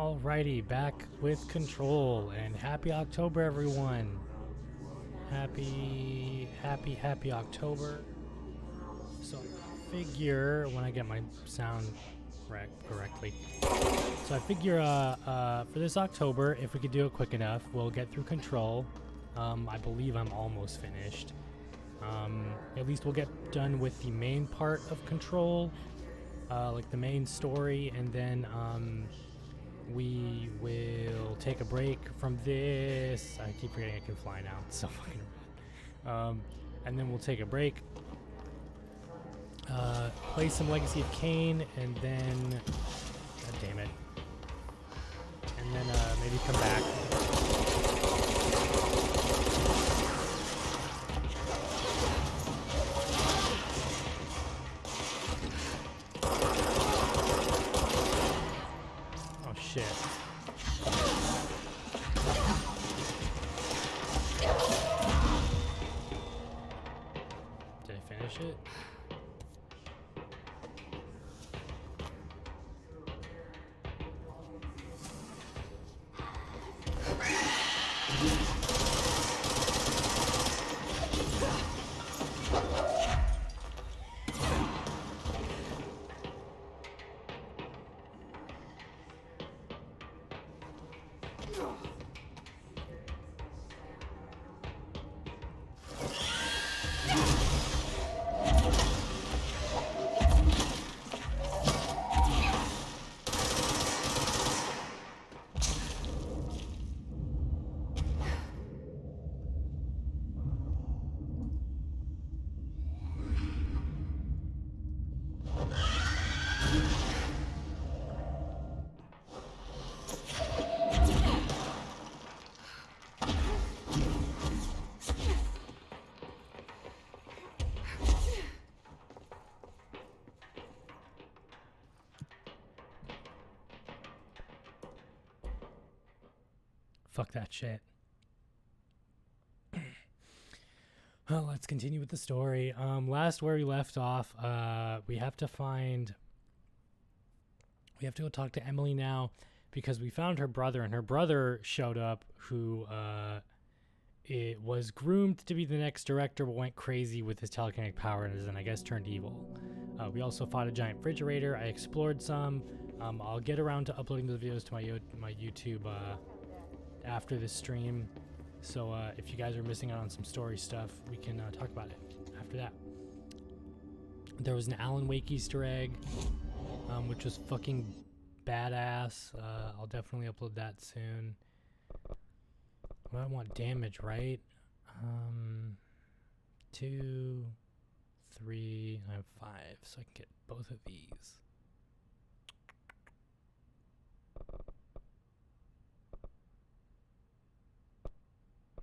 Alrighty, back with Control, and happy October, everyone. Happy October. So I figure, when I get my sound correctly, so I figure for this October, if we could do it quick enough, we'll get through Control. I believe I'm almost finished. At least we'll get done with the main part of Control, like the main story, and then we will take a break from this. I keep forgetting I can fly now. It's so fucking rad. And then we'll take a break, play some Legacy of Kain, and then, god damn it, and then maybe come back. Shit. Did I finish it? Fuck that shit. Well, let's continue with the story. Last where we left off, we have to go talk to Emily now, because we found her brother, and her brother showed up, who it was groomed to be the next director, but went crazy with his telekinetic powers and I guess turned evil. We also fought a giant refrigerator. I explored some. I'll get around to uploading the videos to my YouTube after this stream, so if you guys are missing out on some story stuff, we can talk about it after that. There was an Alan Wake Easter egg, which was fucking badass. I'll definitely upload that soon. Well, I want damage, right? 2, 3, I have 5, so I can get both of these.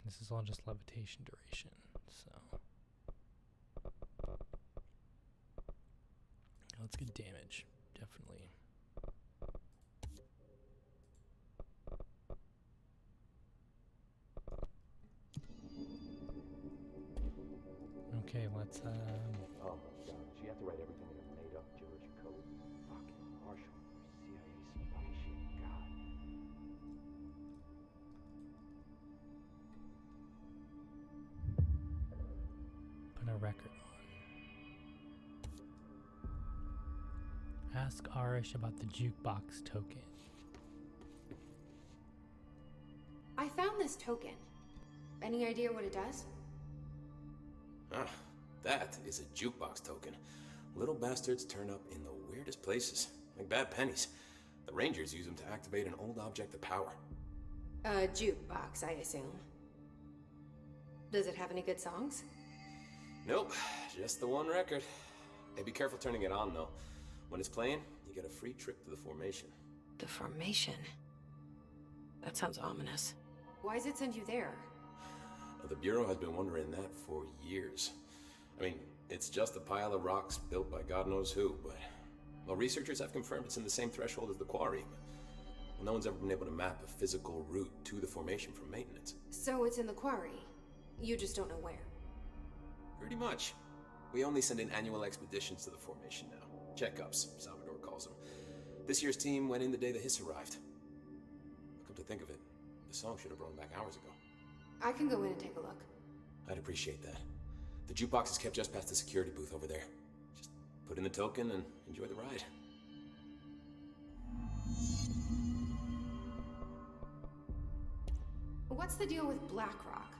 This is all just levitation duration, so let's get damage, definitely. Okay, let's Oh my god, you have to write everything in a made up gibberish code. Fucking Marshall, CIA spy shit, god. put a record on. Ask Arish about the jukebox token. I found this token. Any idea what it does? Ah, that is a jukebox token. Little bastards turn up in the weirdest places, like bad pennies. The Rangers use them to activate an old object of power. A jukebox, I assume. Does it have any good songs? Nope, just the one record. Hey, be careful turning it on, though. When it's playing, you get a free trip to the formation. The formation? That sounds ominous. Why does it send you there? The Bureau has been wondering that for years. I mean, it's just a pile of rocks built by God knows who, but... Well, researchers have confirmed it's in the same threshold as the quarry. Well, no one's ever been able to map a physical route to the formation from maintenance. So it's in the quarry. You just don't know where. Pretty much. We only send in annual expeditions to the formation now. Checkups, Salvador calls them. This year's team went in the day the Hiss arrived. to think of it, the song should have brought him back hours ago. I can go in and take a look. I'd appreciate that. The jukebox is kept just past the security booth over there. Just put in the token and enjoy the ride. What's the deal with BlackRock?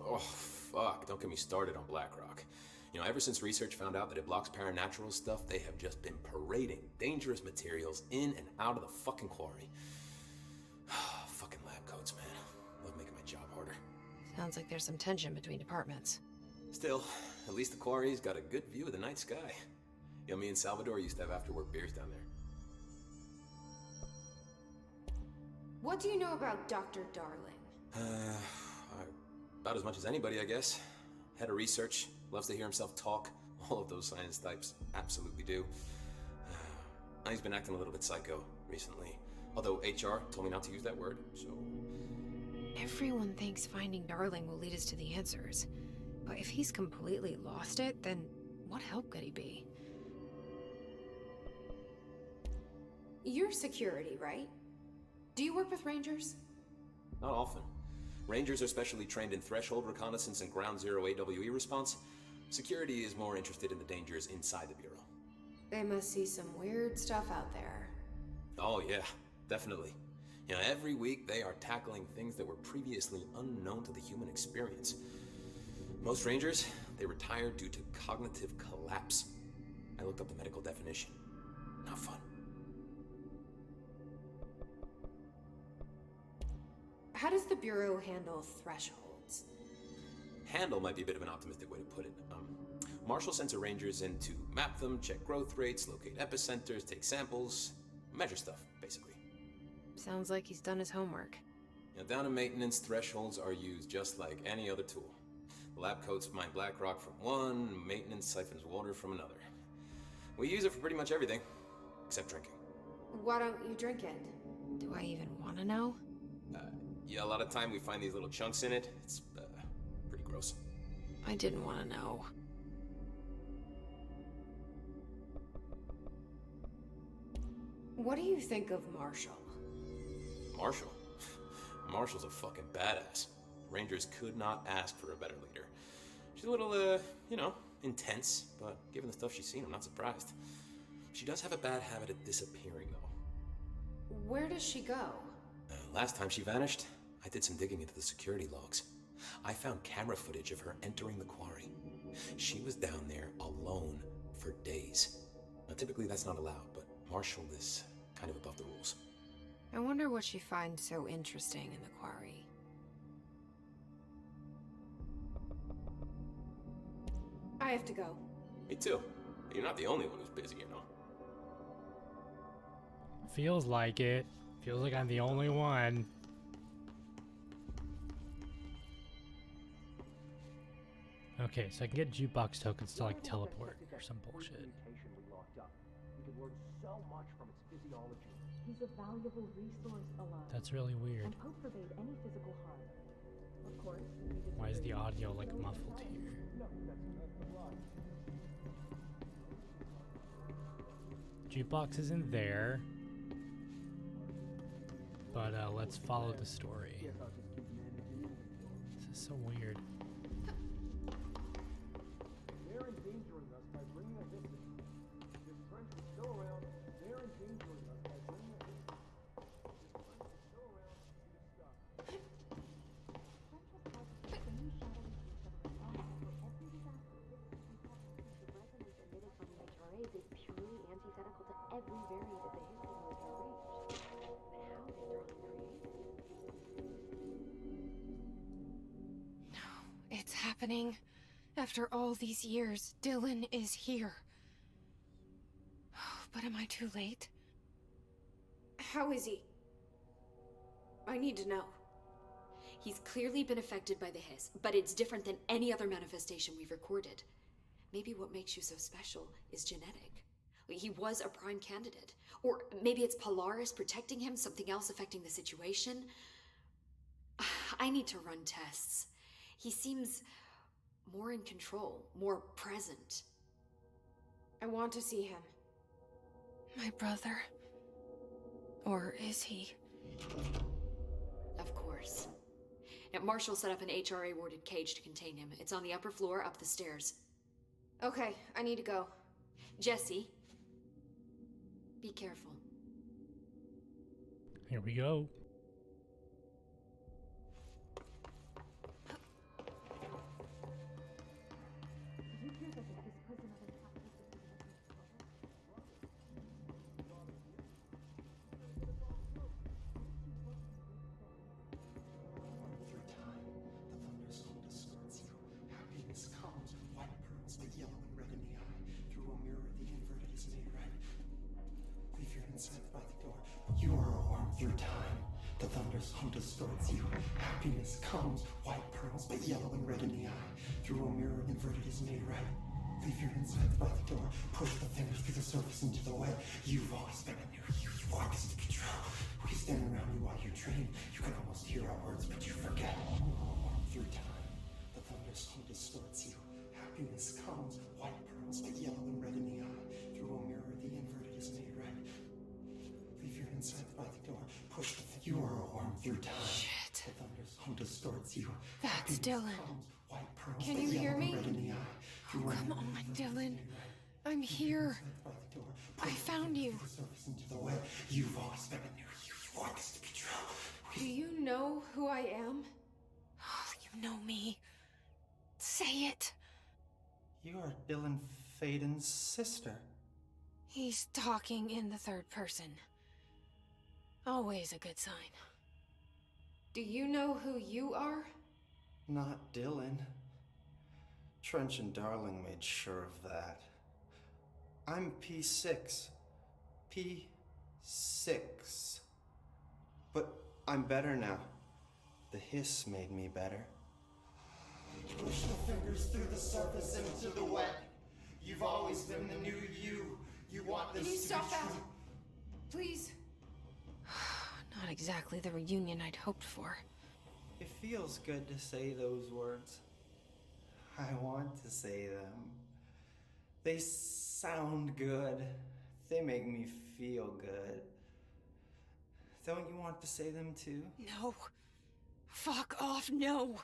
Oh, fuck. Don't get me started on BlackRock. You know, ever since research found out that it blocks paranatural stuff, they have just been parading dangerous materials in and out of the fucking quarry. Fucking lab coats, man. Love making my job harder. Sounds like there's some tension between departments. Still, at least the quarry's got a good view of the night sky. You know, me and Salvador used to have after-work beers down there. What do you know about Dr. Darling? About as much as anybody, I guess. Head of research, loves to hear himself talk. All of those science types absolutely do. And he's been acting a little bit psycho recently. Although HR told me not to use that word, so... Everyone thinks finding Darling will lead us to the answers. But if he's completely lost it, then what help could he be? You're security, right? Do you work with Rangers? Not often. Rangers are specially trained in threshold reconnaissance and ground zero AWE response. Security is more interested in the dangers inside the Bureau. They must see some weird stuff out there. Oh yeah, definitely. You know, every week they are tackling things that were previously unknown to the human experience. Most Rangers, they retire due to cognitive collapse. I looked up the medical definition. Not fun. How does the Bureau handle thresholds? Handle might be a bit of an optimistic way to put it. Marshall sends her Rangers in to map them, check growth rates, locate epicenters, take samples, measure stuff, basically. Sounds like he's done his homework. Now, down in maintenance, thresholds are used just like any other tool. The lab coats mine black rock from one, maintenance siphons water from another. We use it for pretty much everything, except drinking. Why don't you drink it? Do I even want to know? Yeah, a lot of time we find these little chunks in it. It's pretty gross. I didn't want to know. What do you think of Marshall? Marshall? Marshall's a fucking badass. Rangers could not ask for a better leader. She's a little, intense, but given the stuff she's seen, I'm not surprised. She does have a bad habit of disappearing, though. Where does she go? Last time she vanished, I did some digging into the security logs. I found camera footage of her entering the quarry. She was down there alone for days. Now, typically that's not allowed, but Marshall is kind of above the rules. I wonder what she finds so interesting in the quarry. I have to go. Me too. You're not the only one who's busy, you know. Feels like it. Feels like I'm the only one. Okay, so I can get jukebox tokens to like teleport or some bullshit. We locked up. We could learn so much from its physiology. He's a valuable resource, alive. That's really weird. And Pope forbade any physical harm. Of course, we didn't Why is the really audio like know muffled that. here? Jukebox is in there. But let's follow the story. This is so weird. They're endangering us by bringing us this. If French is still around, they're endangering us by bringing us this. If French is still around, we stop. French has caused the same shadowy use of responsible for every disaster. The resonance emitted from the HRAs is purely antithetical to every variant of the history was rearranged. But how did Darling create it? It's happening. After all these years, Dylan is here. But am I too late? How is he? I need to know. He's clearly been affected by the hiss, but it's different than any other manifestation we've recorded. Maybe what makes you so special is genetic. He was a prime candidate. Or maybe it's Polaris protecting him, something else affecting the situation. I need to run tests. He seems more in control, more present. I want to see him. My brother? Or is he? Of course. Now, Marshall set up an HRA-warded cage to contain him. It's on the upper floor, up the stairs. Okay, I need to go. Jesse, be careful. Here we go. Through time, the thunder's home distorts you. Happiness comes, white pearls, the yellow and red in the eye. Through a mirror, the inverted is made right. Leave your insides by the door. You are a worm through time. The thunder's home distorts you. Happiness comes, white pearls, but yellow and red in the eye. Through a mirror, inverted is made right. Leave your insides by the door. Push the fingers through the surface into the wet. You've always been a new you. You want this to be true. We stand around you while you dream. You can almost hear our words, but you forget. Through time, the thunder's home distorts you. Happiness comes, white pearls, but yellow and red in the eye. Through a mirror, the inverted is made right. Leave your insides by the door. Push the you are a worm through time. Shit. The thunder's home distorts you. That's Happiness Dylan. comes, white pearls, Can but you yellow hear and me? red in the eye. Through a Come mirror, on, the inverted is Dylan. made right. I'm here. By the door. I Push the found fingers you. through the surface into the wet. You've always been a new you. You want this to be true. Do you know who I am? You know me. Say it. You are Dylan Faden's sister. He's talking in the third person. Always a good sign. Do you know who you are? Not Dylan. Trench and Darling made sure of that. I'm P6. P6. But I'm better now. The hiss made me better. Push the fingers through the surface into the wet. You've always been the new you. You want this Can you to stop be that? true. Please? Not exactly the reunion I'd hoped for. It feels good to say those words. I want to say them. They sound good. They make me feel good. Don't you want to say them too? No. Fuck off, no.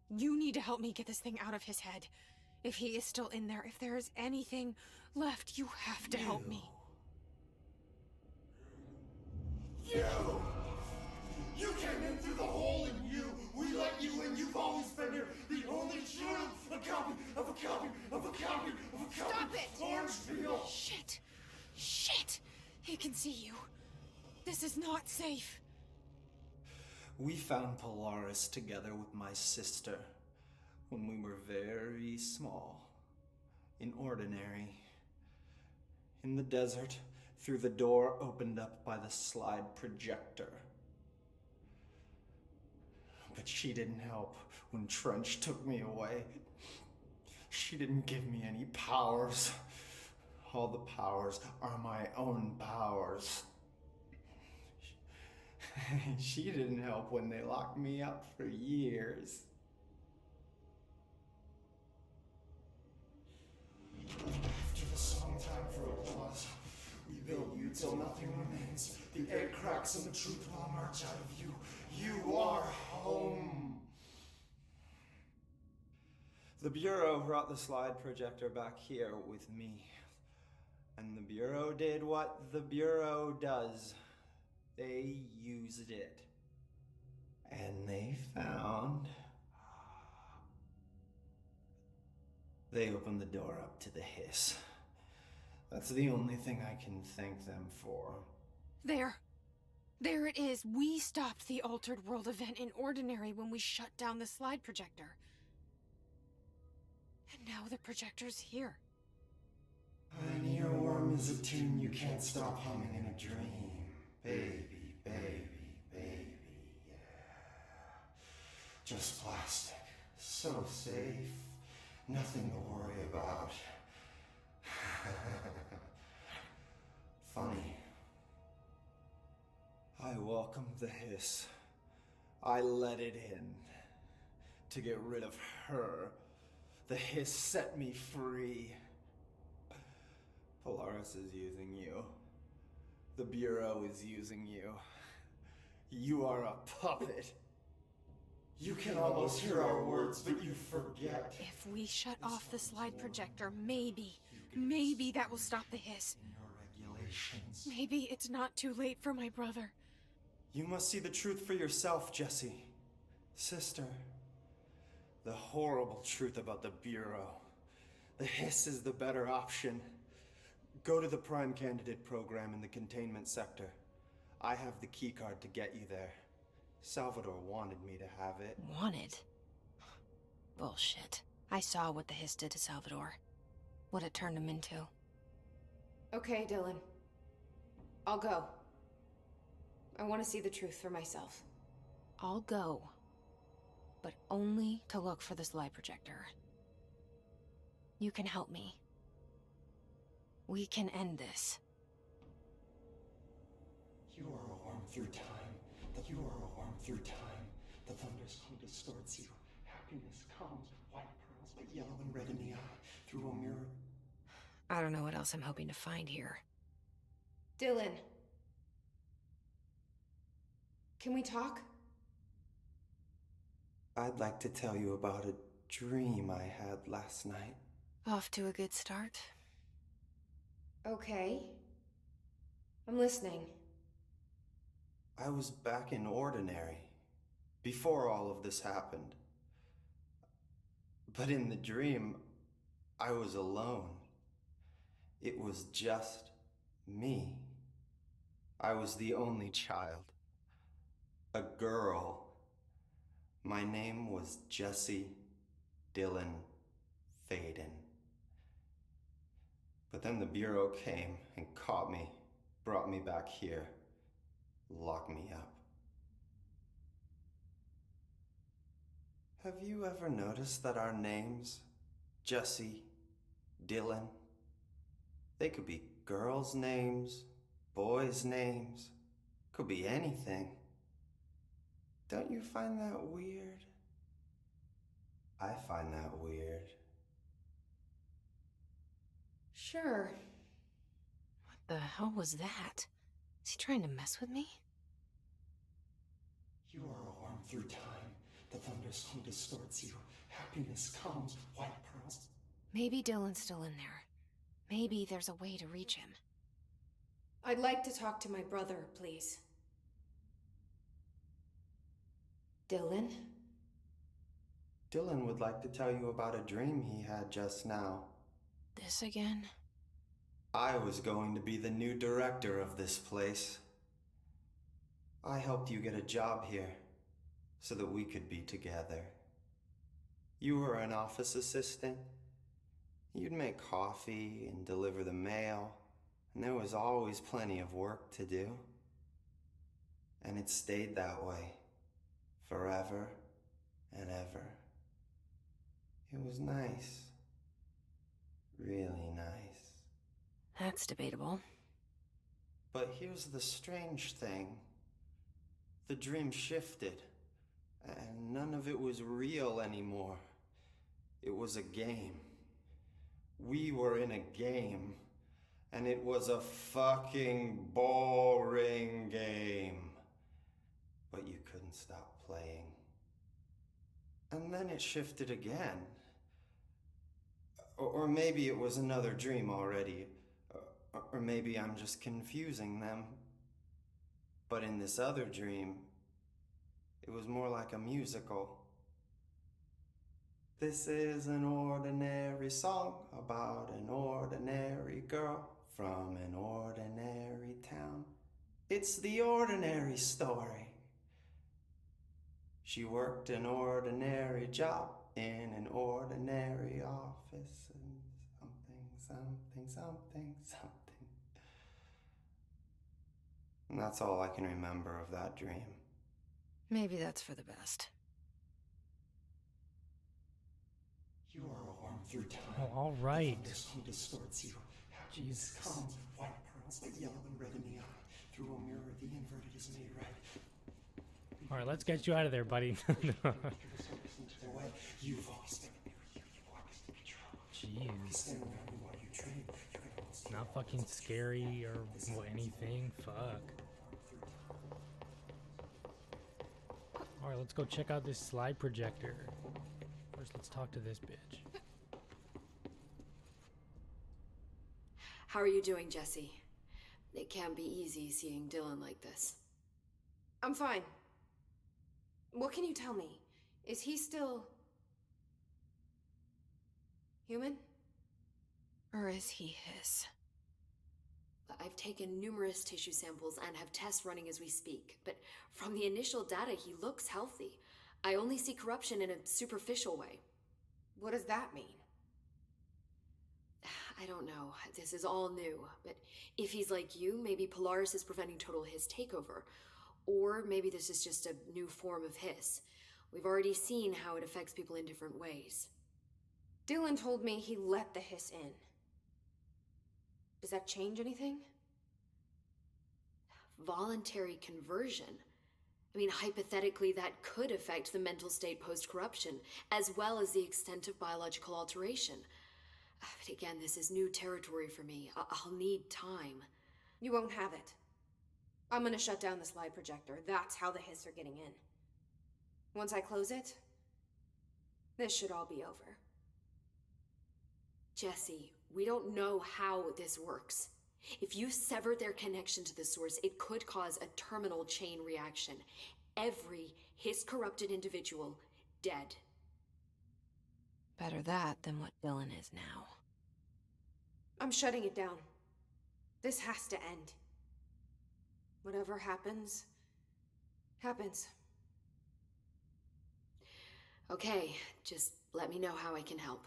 You need to help me get this thing out of his head. If he is still in there, if there is anything left, you have to help me. You came in through the hole in you. We let you in. You've always been here. The only true. A copy of a copy of a copy of a copy. Stop it! Orange peel. Shit. Shit. He can see you. This is not safe. We found Polaris together with my sister when we were very small, in Ordinary, in the desert, through the door opened up by the slide projector. But she didn't help when Trench took me away. She didn't give me any powers. All the powers are my own powers. She didn't help when they locked me up for years. After the song time for applause, we build you till nothing remains. The air cracks and the truth will emerge out of you. You are home. The Bureau brought the slide projector back here with me. And the Bureau did what the Bureau does. They used it. And they found... They opened the door up to the hiss. That's the only thing I can thank them for. There. There it is. We stopped the Altered World event in Ordinary when we shut down the slide projector. And now the projector's here. An earworm is a tune you can't stop humming in a dream. Baby, baby, baby, yeah. Just plastic. So safe. Nothing to worry about. Funny. I welcomed the hiss. I let it in. To get rid of her. The hiss set me free. Polaris is using you. The Bureau is using you. You are a puppet. You can almost hear our words, but you forget. If we shut off the slide projector, maybe that will stop the hiss. In your regulations. Maybe it's not too late for my brother. You must see the truth for yourself, Jesse. Sister. The horrible truth about the Bureau. The hiss is the better option. Go to the Prime Candidate program in the containment sector. I have the keycard to get you there. Salvador wanted me to have it. Wanted? Bullshit. I saw what the hiss did to Salvador. What it turned him into. Okay, Dylan. I'll go. I want to see the truth for myself. I'll go. But only to look for the slide projector. You can help me. We can end this. You are a worm through time. You are a worm through time. The thunderstorm distorts you. Happiness comes, white pearls, but yellow and red in the eye, through a mirror. I don't know what else I'm hoping to find here. Dylan. Can we talk? I'd like to tell you about a dream I had last night. Off to a good start. Okay. I'm listening. I was back in Ordinary, before all of this happened. But in the dream, I was alone. It was just me. I was the only child. A girl. My name was Jesse Dylan Faden. But then the Bureau came and caught me, brought me back here. Lock me up. Have you ever noticed that our names, Jesse, Dylan, they could be girls' names, boys' names, could be anything. Don't you find that weird? I find that weird. Sure. What the hell was that? Is he trying to mess with me? You are a worm through time. The thunderstorm distorts you. Happiness comes, white pearls. Maybe Dylan's still in there. Maybe there's a way to reach him. I'd like to talk to my brother, please. Dylan? Dylan would like to tell you about a dream he had just now. This again? I was going to be the new director of this place. I helped you get a job here, so that we could be together. You were an office assistant. You'd make coffee and deliver the mail, and there was always plenty of work to do. And it stayed that way, forever and ever. It was nice. Really nice. That's debatable. But here's the strange thing. The dream shifted, and none of it was real anymore. It was a game. We were in a game, and it was a fucking boring game. But you couldn't stop playing. And then it shifted again. Or maybe it was another dream already. Or maybe I'm just confusing them. But in this other dream, it was more like a musical. This is an ordinary song about an ordinary girl from an ordinary town. It's the ordinary story. She worked an ordinary job in an ordinary office and something. And that's all I can remember of that dream. Maybe that's for the best. You are a worm through time. Oh, all right. The thunderstorm distorts you. Happiness Jesus. comes, white pearls, but yellow and red in the eye. Through a mirror, the inverted is made red. All right, let's get you out of there, buddy. You've always been a mirror. You've always been trouble. Jeez. Stand around me while you dream. You can almost Not fucking scary or anything. Fuck. Alright, let's go check out this slide projector. First, let's talk to this bitch. How are you doing, Jesse? It can't be easy seeing Dylan like this. I'm fine. What can you tell me? Is he still... human? Or is he his? I've taken numerous tissue samples and have tests running as we speak, but from the initial data, he looks healthy. I only see corruption in a superficial way. What does that mean? I don't know. This is all new, but if he's like you, maybe Polaris is preventing total Hiss takeover. Or maybe this is just a new form of Hiss. We've already seen how it affects people in different ways. Dylan told me he let the hiss in. Does that change anything? Voluntary conversion. I mean, hypothetically, that could affect the mental state post-corruption, as well as the extent of biological alteration. But again, this is new territory for me. I'll need time. You won't have it. I'm gonna shut down the slide projector. That's how the hiss are getting in. Once I close it, this should all be over. Jesse, we don't know how this works. If you sever their connection to the source, it could cause a terminal chain reaction. Every Hiss-corrupted individual dead. Better that than what Dylan is now. I'm shutting it down. This has to end. Whatever happens, happens. Okay, just let me know how I can help.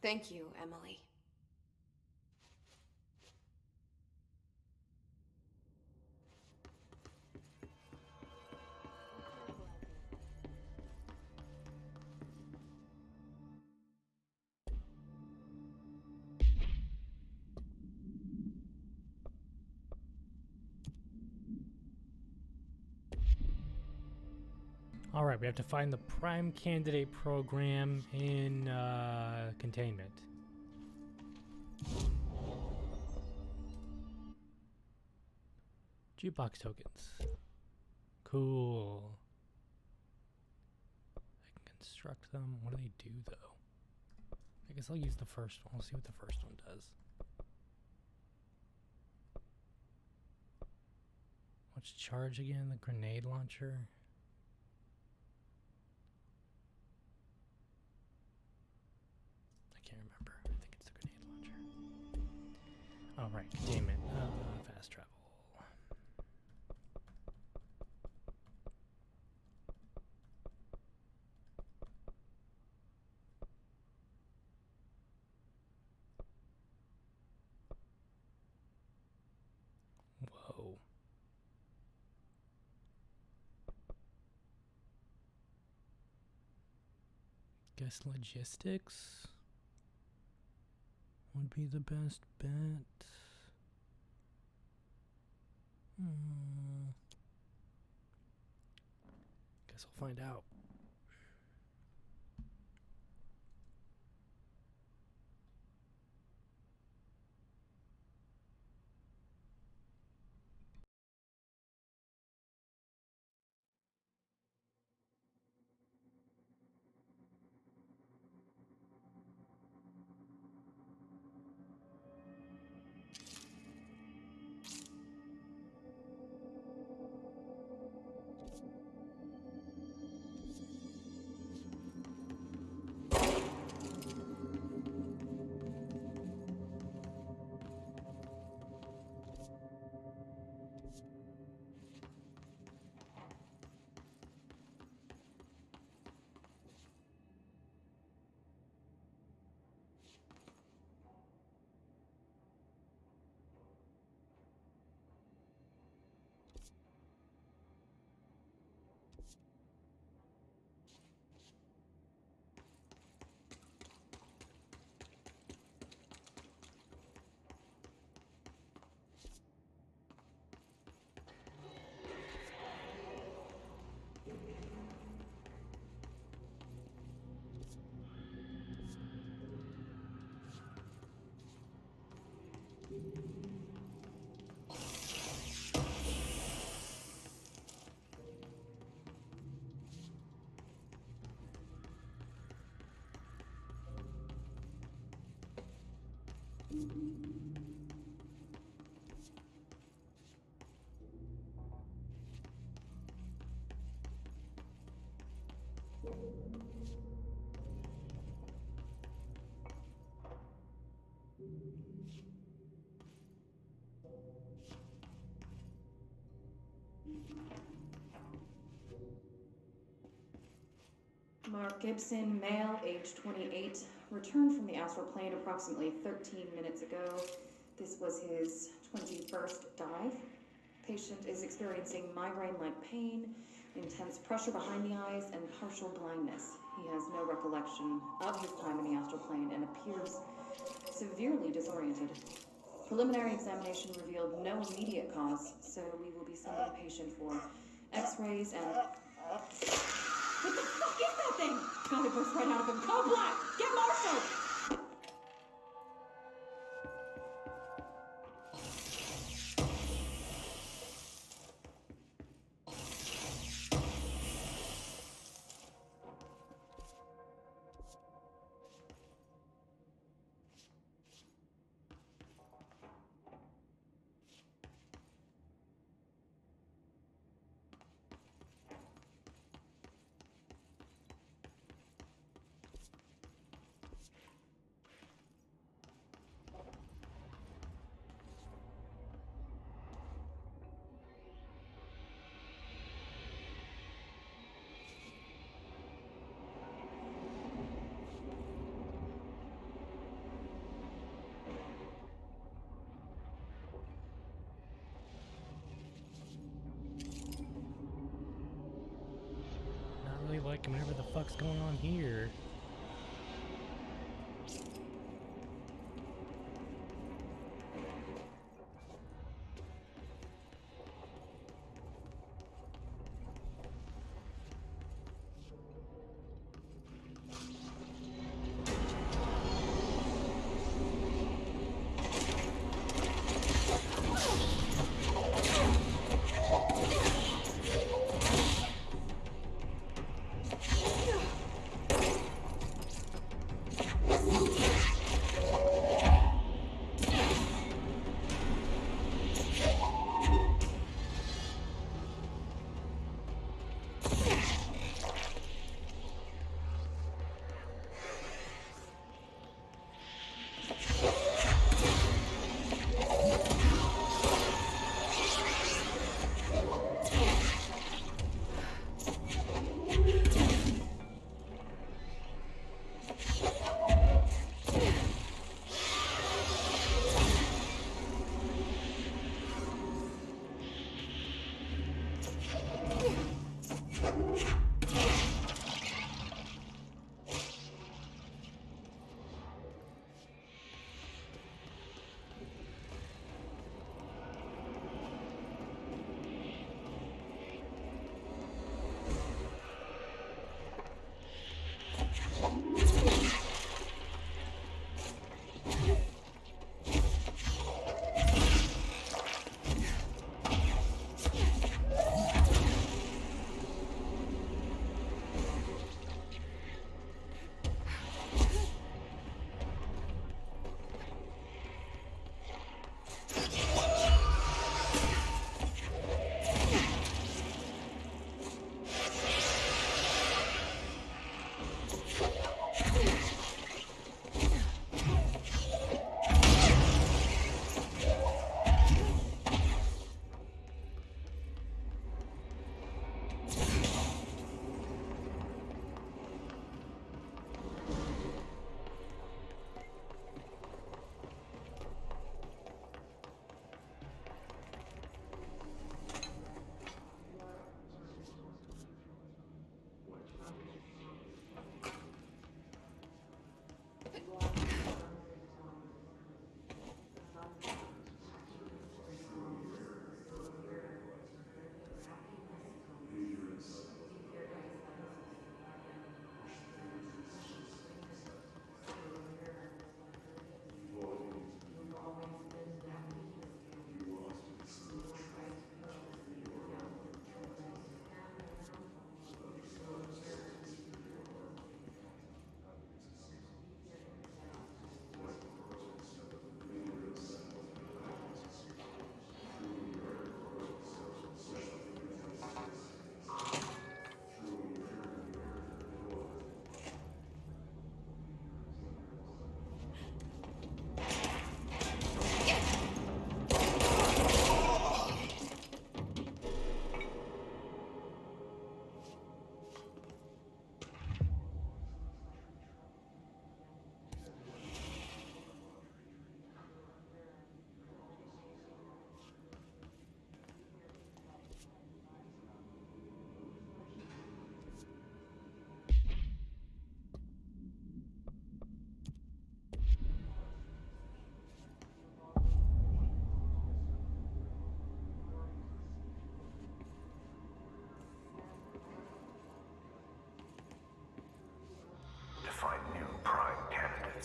Thank you, Emily. Alright, we have to find the prime candidate program in containment. Jukebox tokens. Cool. I can construct them. What do they do, though? I guess I'll use the first one. We'll see what the first one does. What's charge again? The grenade launcher? I can't remember. I think it's the grenade launcher. Alright, containment. Fast travel. Whoa. Guess logistics would be the best bet. Guess we'll find out. Mark Gibson, male, age 28, returned from the astral plane approximately 13 minutes ago. This was his 21st dive. Patient is experiencing migraine-like pain, intense pressure behind the eyes, and partial blindness. He has no recollection of his time in the astral plane and appears severely disoriented. Preliminary examination revealed no immediate cause, so we will be sending the patient for x-rays and... What the fuck is that thing? God, it burst right out of him. Call Black! Get Marshall! Not really liking whatever the fuck's going on here.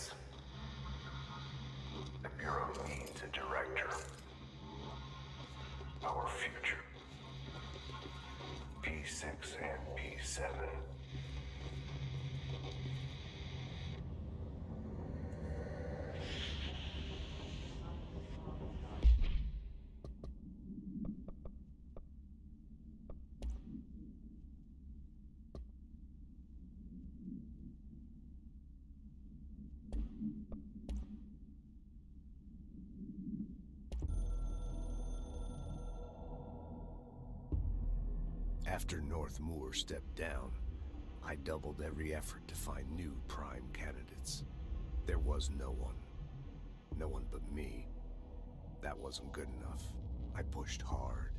candidates. The Bureau needs a director. Our future. P6 and P7. After North Moore stepped down, I doubled every effort to find new prime candidates. There was no one. No one but me. That wasn't good enough. I pushed hard.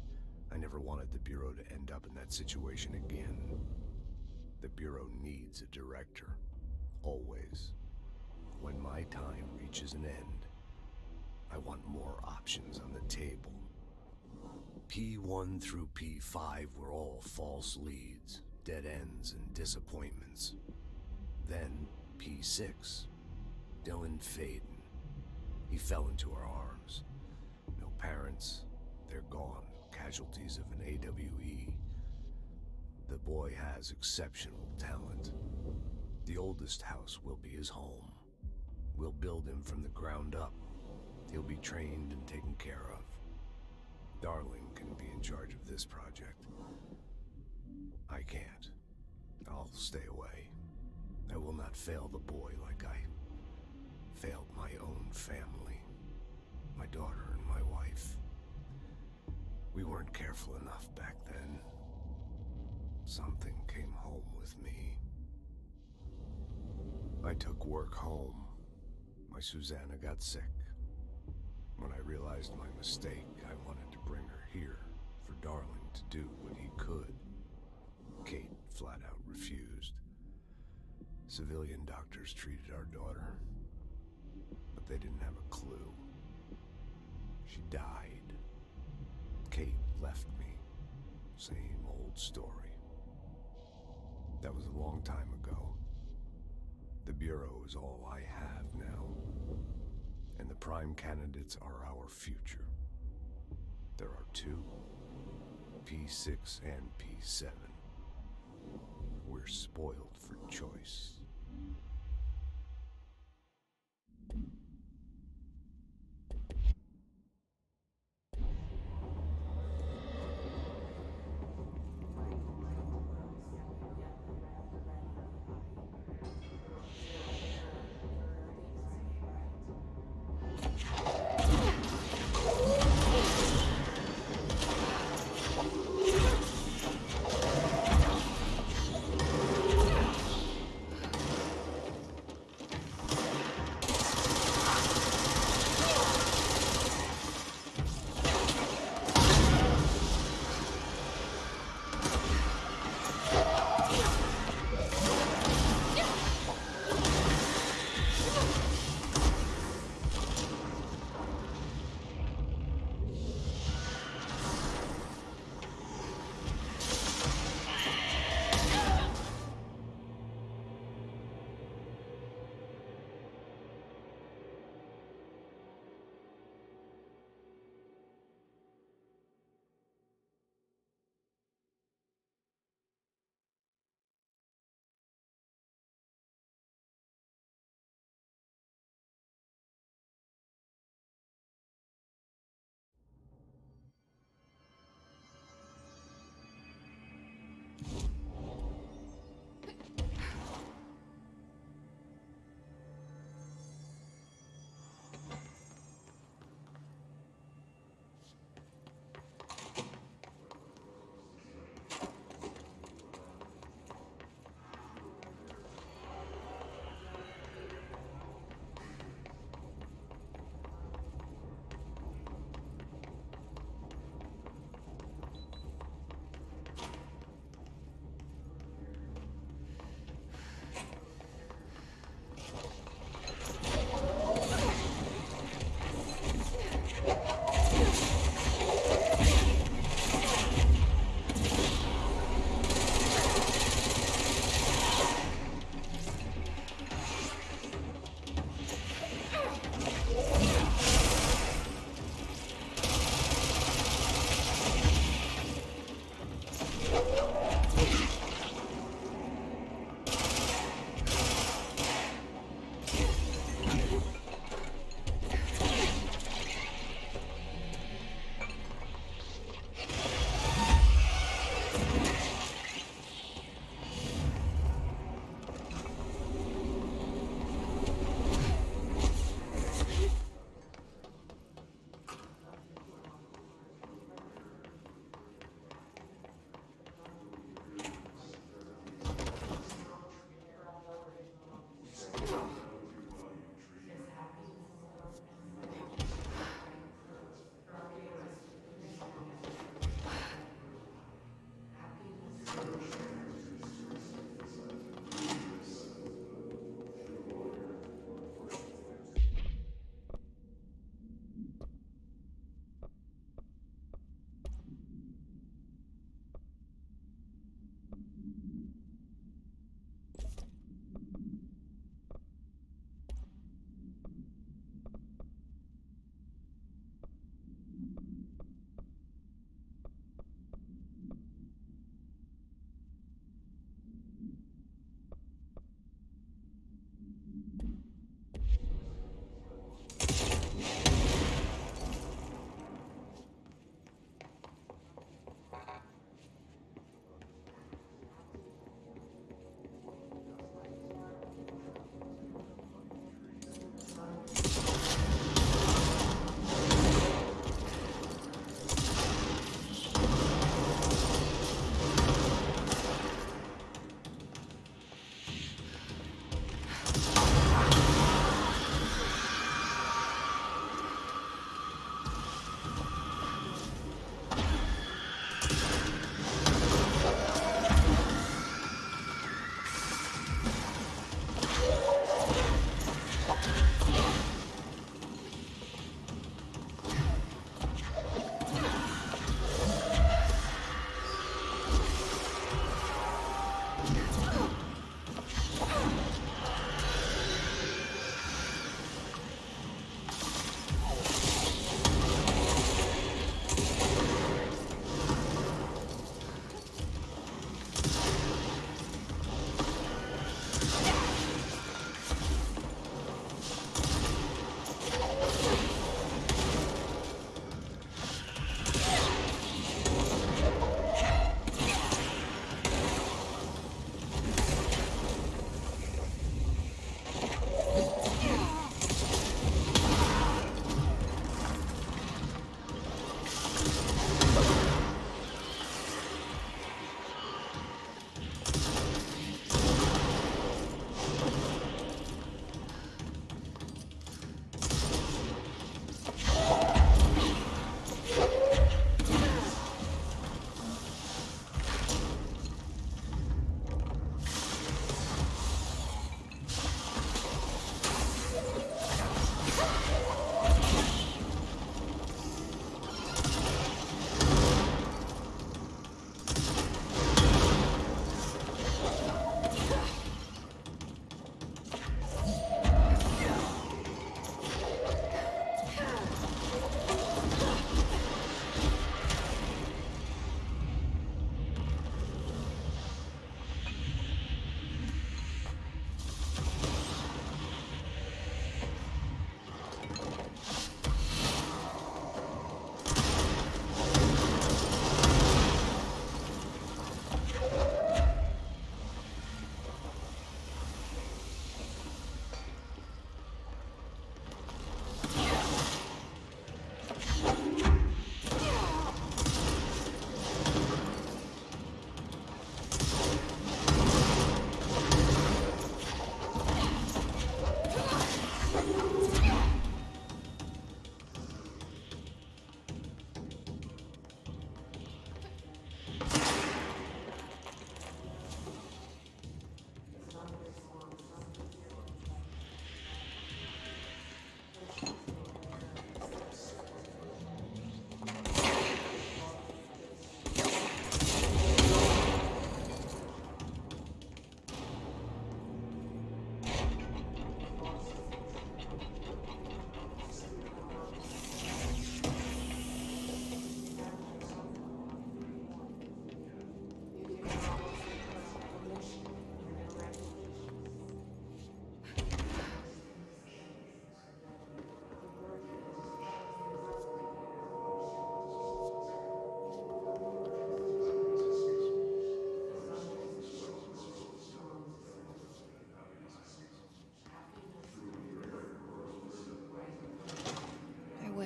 I never wanted the Bureau to end up in that situation again. The Bureau needs a director. Always. When my time reaches an end, I want more options on the table. P1 through P5 were all false leads, dead ends, and disappointments. Then P6, Dylan Faden. He fell into our arms. No parents, they're gone, casualties of an AWE. The boy has exceptional talent. The oldest house will be his home. We'll build him from the ground up. He'll be trained and taken care of. Darling can be in charge of this project. I can't. I'll stay away. I will not fail the boy like I failed my own family. My daughter and my wife. We weren't careful enough back then. Something came home with me. I took work home. My Susanna got sick. When I realized my mistake, I wanted to bring her here for Darling to do what he could. Kate flat out refused. Civilian doctors treated our daughter, but they didn't have a clue. She died. Kate left me. Same old story. That was a long time ago. The Bureau is all I have now. And the prime candidates are our future. There are two, P6 and P7. We're spoiled for choice.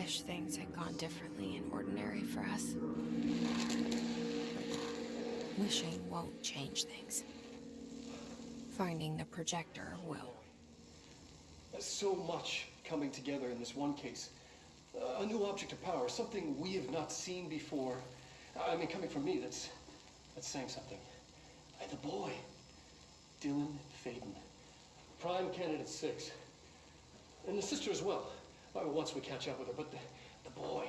wish things had gone differently in Ordinary for us. Wishing won't change things. Finding the projector will. There's so much coming together in this one case. A new object of power, something we have not seen before. I mean, coming from me, that's saying something. The boy, Dylan Faden, Prime Candidate 6. And the sister as well. Once we catch up with her, but the boy,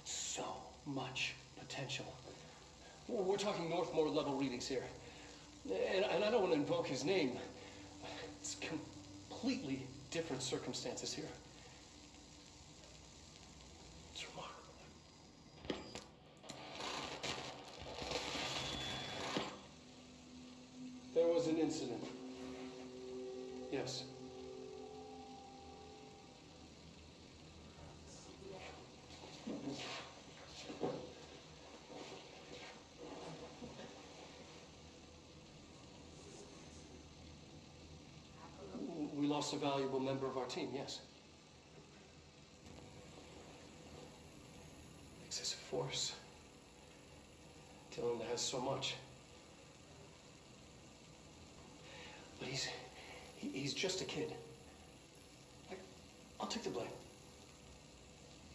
so much potential. We're talking Northmore level readings here. And I don't want to invoke his name. It's completely different circumstances here. It's remarkable. There was an incident. Yes. We lost a valuable member of our team, yes. Excessive force. Dylan has so much. But he's just a kid. I'll take the blame.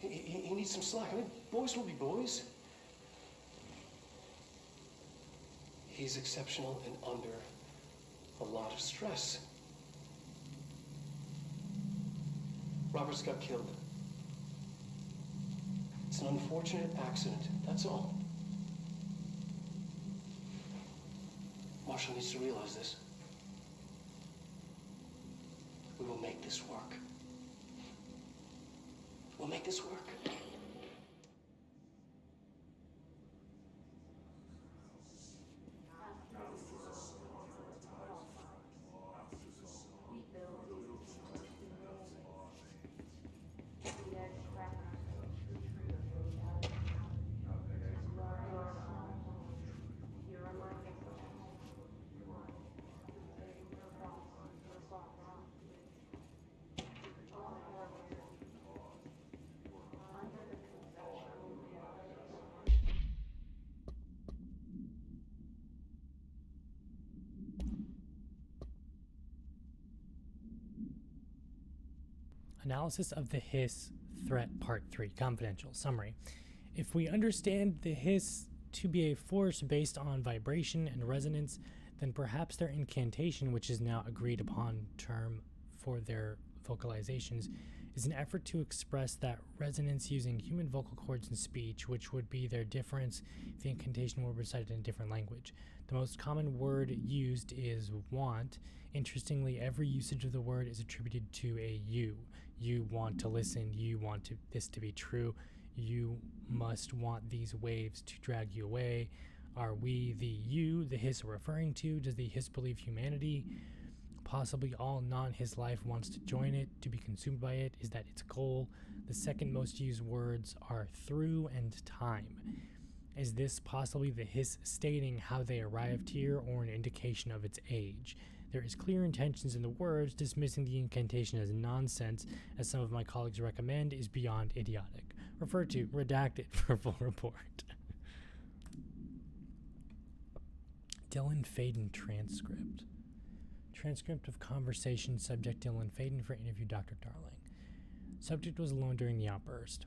He needs some slack. I mean, boys will be boys. He's exceptional and under a lot of stress. Roberts got killed. It's an unfortunate accident, that's all. Marshall needs to realize this. We will make this work. We'll make this work. Analysis of the Hiss Threat Part 3, Confidential. Summary. If we understand the Hiss to be a force based on vibration and resonance, then perhaps their incantation, which is now agreed upon term for their vocalizations, is an effort to express that resonance using human vocal cords and speech, which would be their difference if the incantation were recited in a different language. The most common word used is want. Interestingly, every usage of the word is attributed to a you. You want to listen. You want this to be true. You must want these waves to drag you away. Are we the you the Hiss are referring to? Does the Hiss believe humanity? Possibly all non-Hiss life wants to join it, to be consumed by it. Is that its goal? The second most used words are through and time. Is this possibly the Hiss stating how they arrived here, or an indication of its age? There is clear intentions in the words. Dismissing the incantation as nonsense, as some of my colleagues recommend, is beyond idiotic. Refer to redacted for full report. Dylan Faden transcript. Transcript of conversation. Subject Dylan Faden for interview Dr. Darling. Subject was alone during the outburst.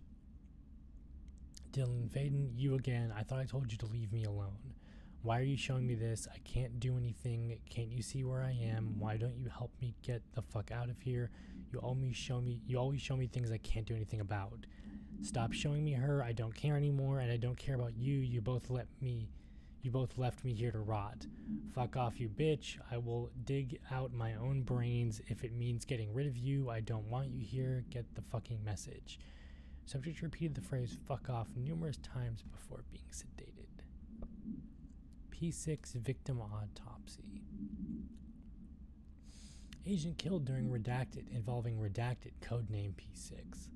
Dylan Faden, you again. I thought I told you to leave me alone. Why are you showing me this? I can't do anything. Can't you see where I am? Why don't you help me get the fuck out of here? You always show me things I can't do anything about. Stop showing me her. I don't care anymore, and I don't care about you. You both left me here to rot. Fuck off, you bitch. I will dig out my own brains if it means getting rid of you. I don't want you here. Get the fucking message. Subject repeated the phrase fuck off numerous times before being sedated. P6 victim autopsy. Agent killed during Redacted, involving Redacted, codename P6.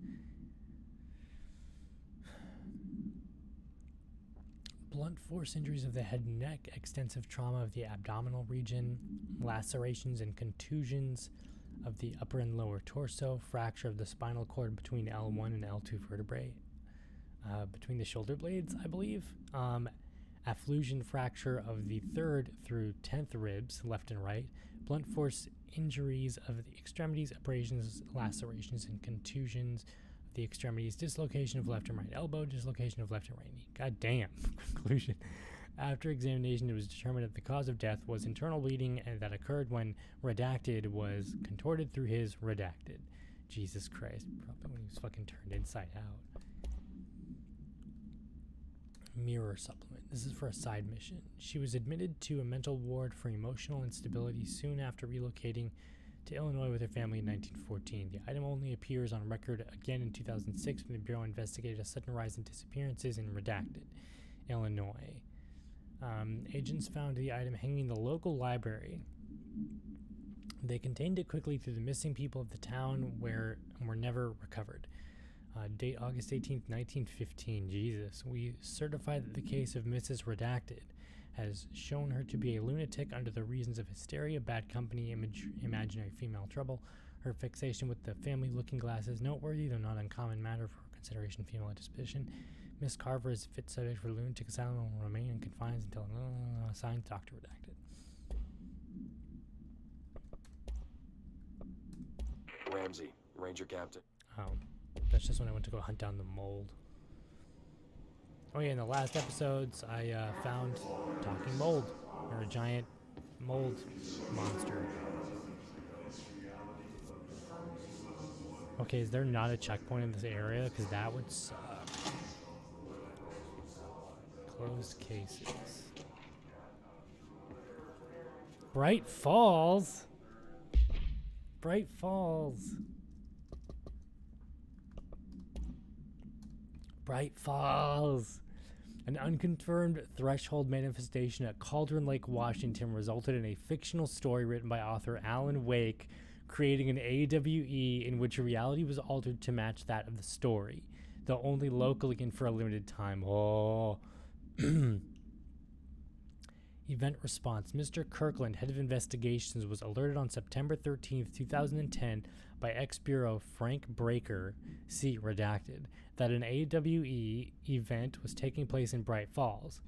Blunt force injuries of the head and neck, extensive trauma of the abdominal region, lacerations and contusions of the upper and lower torso, fracture of the spinal cord between L1 and L2 vertebrae, between the shoulder blades, I believe. Afflusion fracture of the 3rd through 10th ribs, left and right. Blunt force injuries of the extremities, abrasions, lacerations, and contusions of the extremities. Dislocation of left and right elbow, dislocation of left and right knee. God damn. Conclusion. After examination, it was determined that the cause of death was internal bleeding, and that occurred when Redacted was contorted through his Redacted. Jesus Christ. Probably when he was fucking turned inside out. Mirror supplement. This is for a side mission. She was admitted to a mental ward for emotional instability soon after relocating to Illinois with her family in 1914. The item only appears on record again in 2006 when the Bureau investigated a sudden rise in disappearances in Redacted, Illinois. Agents found the item hanging in the local library. They contained it quickly through the missing people of the town were never recovered. Date August 18th, 1915. Jesus. We certify that the case of Mrs. Redacted has shown her to be a lunatic under the reasons of hysteria, bad company, imaginary female trouble. Her fixation with the family looking glass is noteworthy, though not uncommon matter for consideration female disposition. Miss Carver is a fit subject for lunatic asylum and will remain in confines until signed Dr. Redacted. Ramsey, Ranger Captain. Oh. That's just when I went to go hunt down the mold. Oh yeah, in the last episodes, I found talking mold, or a giant mold monster. Okay, is there not a checkpoint in this area? Because that would suck. Closed cases. Bright Falls? Bright Falls. Bright Falls. An unconfirmed threshold manifestation at Cauldron Lake, Washington resulted in a fictional story written by author Alan Wake, creating an AWE in which reality was altered to match that of the story, though only locally and for a limited time. Oh. Event response. Mr. Kirkland, head of investigations, was alerted on September 13th, 2010 by ex-bureau Frank Breaker, see redacted, that an AWE event was taking place in Bright Falls.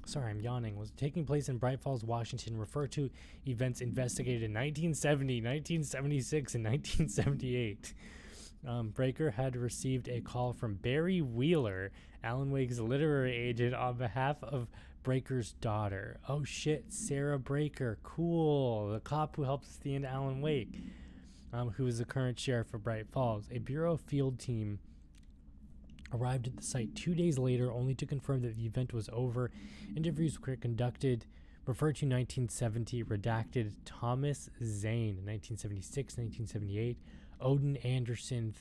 Sorry, I'm yawning. Was taking place in Bright Falls, Washington, referred to events investigated in 1970, 1976, and 1978. Breaker had received a call from Barry Wheeler, Alan Wake's literary agent, on behalf of Breaker's daughter. Oh shit, Sarah Breaker, cool. The cop who helped stand Alan Wake, who is the current sheriff of Bright Falls. A bureau field team arrived at the site 2 days later, only to confirm that the event was over. Interviews were conducted. Referred to 1970, redacted Thomas Zane, 1976, 1978. Odin Anderson,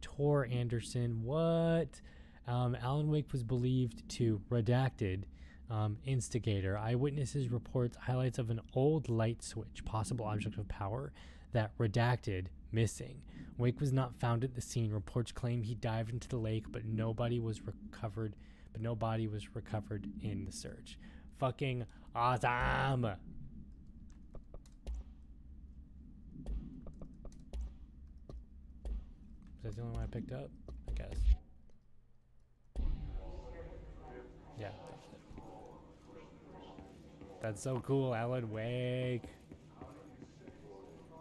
Tor Anderson, what? Alan Wake was believed to, redacted, instigator. Eyewitnesses reports highlights of an old light switch, possible object of power, that redacted, missing. Wake was not found at the scene. Reports claim he dived into the lake, but nobody was recovered. But no body was recovered in the search. Fucking awesome! Is that the only one I picked up? I guess. Yeah, that's it. That's so cool, Alan Wake.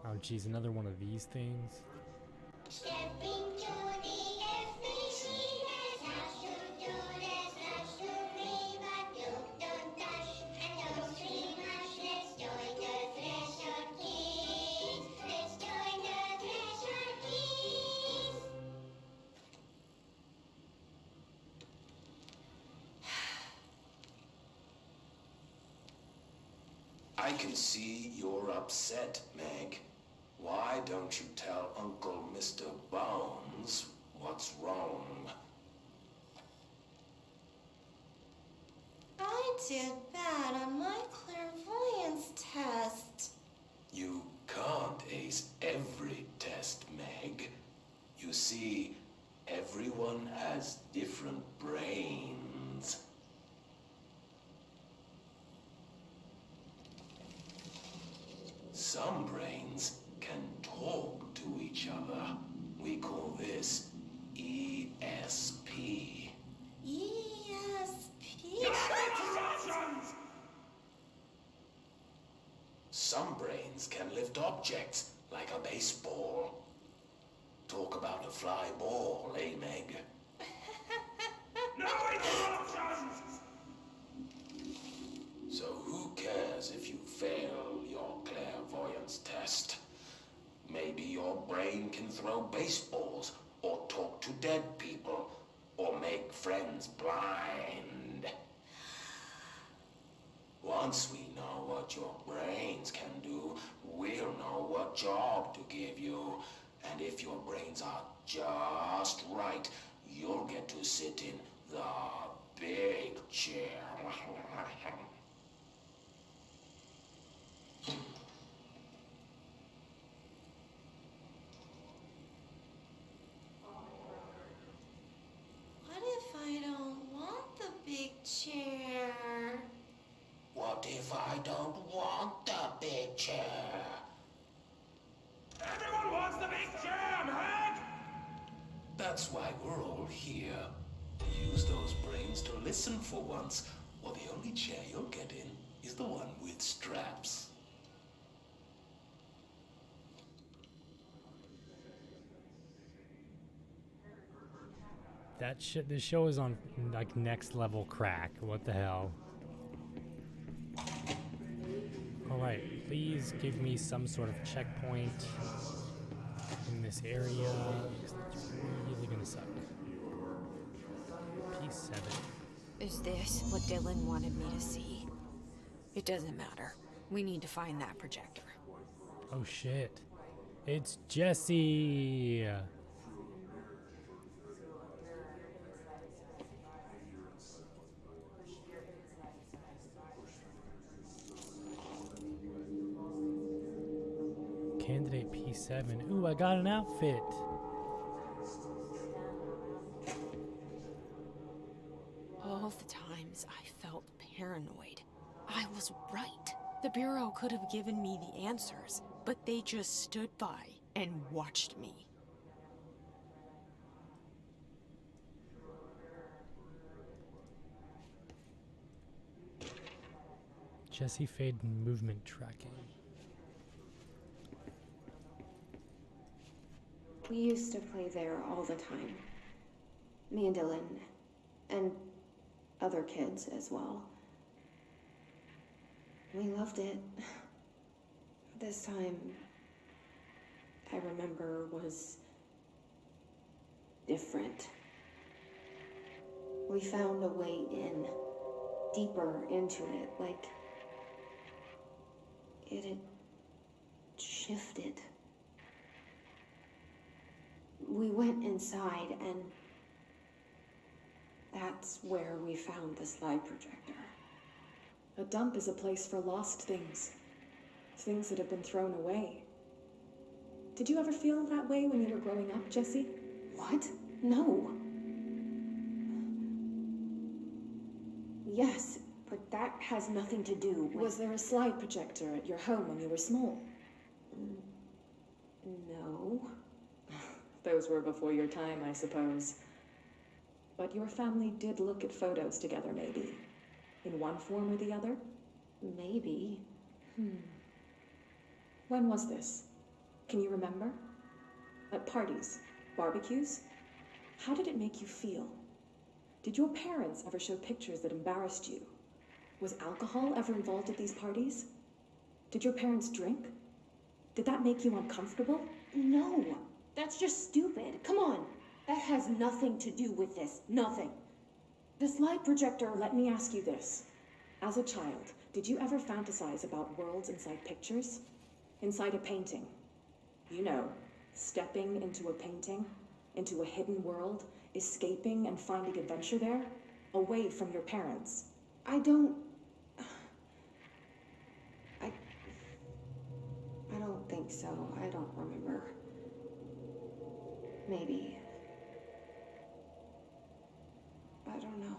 Oh, geez, another one of these things. Stepping to the FBC, there's much to do, there's much to read, but you don't touch and don't scream much. Let's join the Threshold Kids. Let's join the Threshold Kids. I can see you're upset, Meg. Why don't you tell Uncle Mr. Bones what's wrong? I did bad on my clairvoyance test. You can't ace every test, Meg. You see, everyone has different brains. Some brains can talk to each other. We call this ESP. ESP? Some brains can lift objects, like a baseball. Talk about a fly ball, eh, Meg? No interruptions! So who cares if you fail your clairvoyance test? Maybe your brain can throw baseballs, or talk to dead people, or make friends blind. Once we know what your brains can do, we'll know what job to give you. And if your brains are just right, you'll get to sit in the big chair. What if I don't want the big chair? What if I don't want the big chair? Everyone wants the big chair, Meg! That's why we're all here. Use those brains to listen for once, or the only chair you'll get in is the one with straps. That shit. This show is on like next level crack. What the hell? All right. Please give me some sort of checkpoint in this area, because that's really gonna suck. P7. Is this what Dylan wanted me to see? It doesn't matter. We need to find that projector. Oh shit. It's Jesse! Candidate P7. Ooh, I got an outfit! All the times I felt paranoid, I was right. The Bureau could have given me the answers, but they just stood by and watched me. Jesse Faden movement tracking. We used to play there all the time. Me and Dylan, and other kids as well. We loved it. This time, I remember, was different. We found a way in, deeper into it, like it had shifted. We went inside, and that's where we found the slide projector. A dump is a place for lost things. Things that have been thrown away. Did you ever feel that way when you were growing up, Jesse? What? No. Yes, but that has nothing to do with... Was there a slide projector at your home when you were small? No. Those were before your time, I suppose. But your family did look at photos together, maybe. In one form or the other? Maybe. When was this? Can you remember? At parties? Barbecues? How did it make you feel? Did your parents ever show pictures that embarrassed you? Was alcohol ever involved at these parties? Did your parents drink? Did that make you uncomfortable? No. That's just stupid. Come on. That has nothing to do with this. Nothing. The slide projector, let me ask you this. As a child, did you ever fantasize about worlds inside pictures? Inside a painting? You know, stepping into a painting, into a hidden world, escaping and finding adventure there, away from your parents. I don't think so. I don't remember. Maybe. I don't know.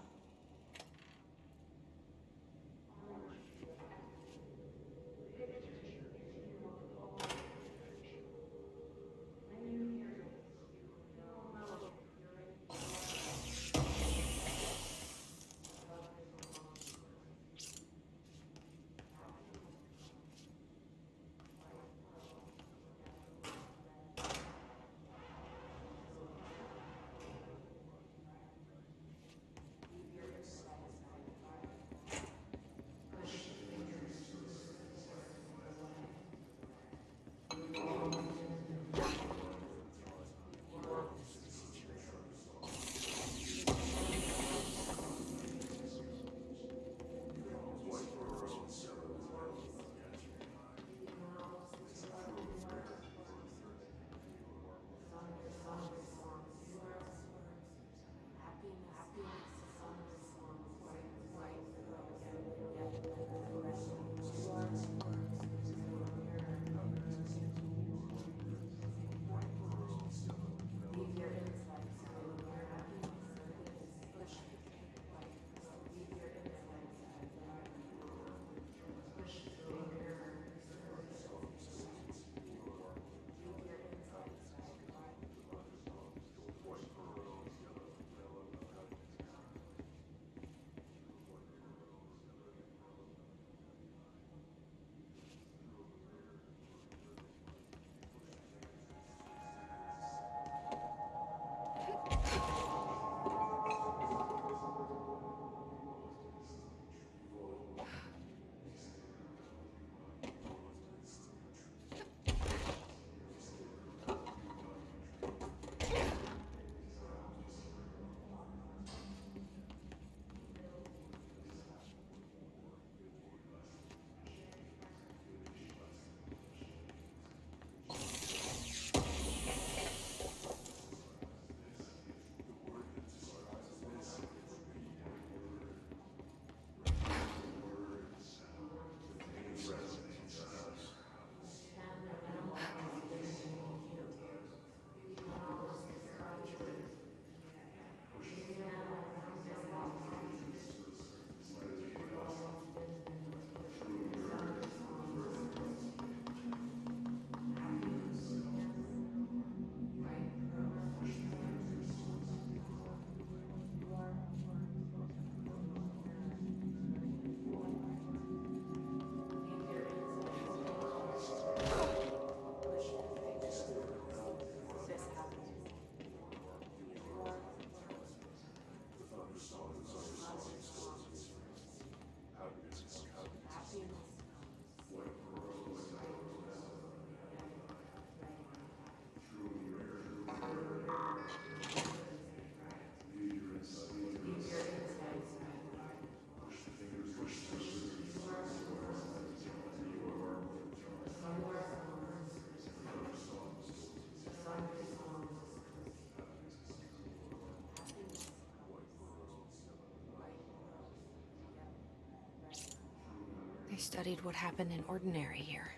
studied what happened in Ordinary here.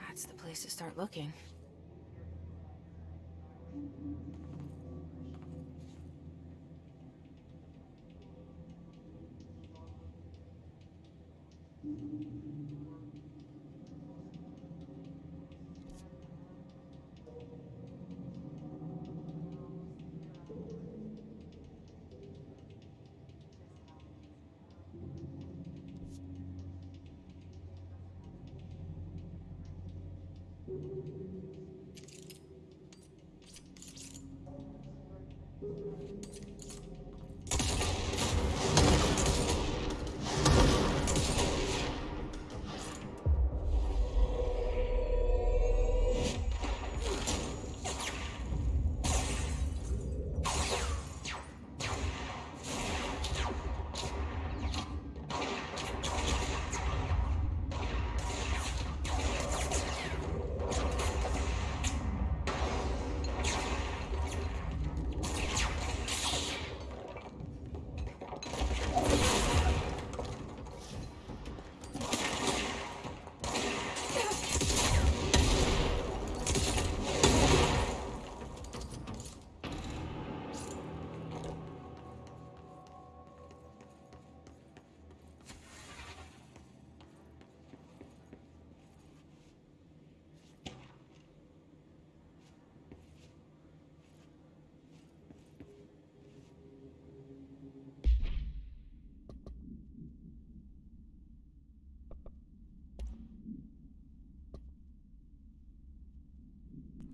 That's the place to start looking.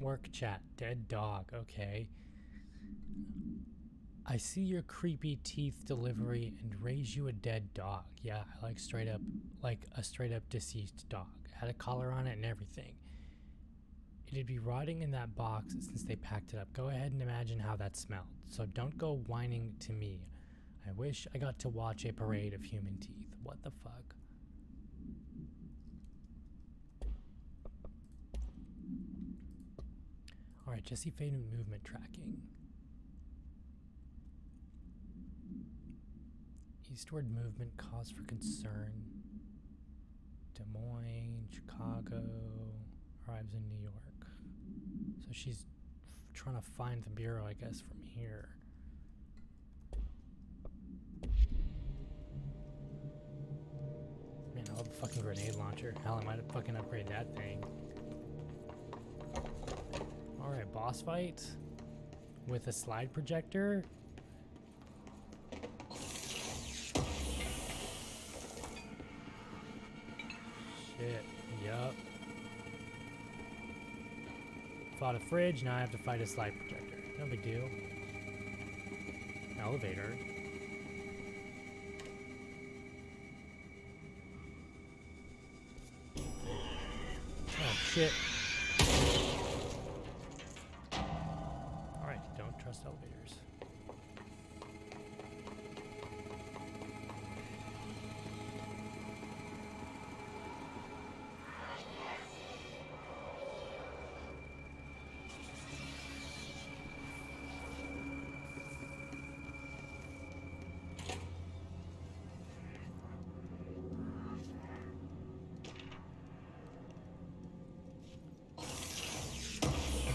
Work chat. Dead dog. Okay. I see your creepy teeth delivery and raise you a dead dog. Yeah, I like a straight up deceased dog. Had a collar on it and everything. It'd be rotting in that box since they packed it up. Go ahead and imagine how that smelled. So don't go whining to me. I wish I got to watch a parade of human teeth. What the fuck? Alright, Jesse Faden movement tracking. Eastward movement cause for concern. Des Moines, Chicago, arrives in New York. So she's trying to find the Bureau, I guess, from here. Man, I love a fucking grenade launcher. Hell, I might fucking upgrade that thing. Alright, boss fight with a slide projector. Shit, yup. Fought a fridge, now I have to fight a slide projector. No big deal. Elevator. Oh shit. Alright, don't trust elevators.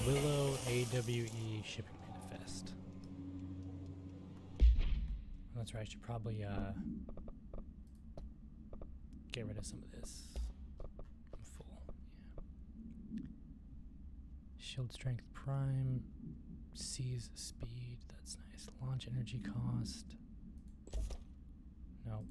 Willow AWE shipping manifest. That's right, I should probably get rid of some of this. I'm full. Yeah. Shield strength prime. Seize speed. That's nice. Launch energy cost. No.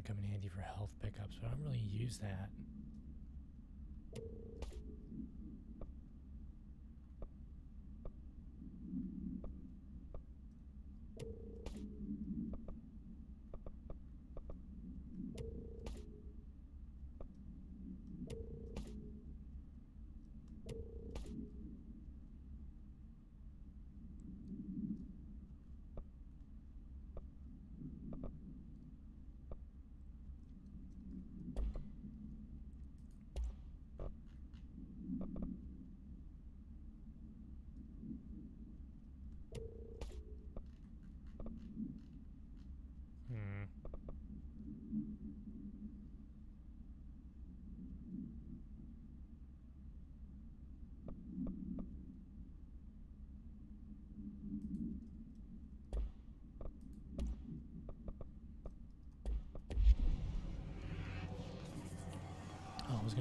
Come in handy for health pickups, but I don't really use that.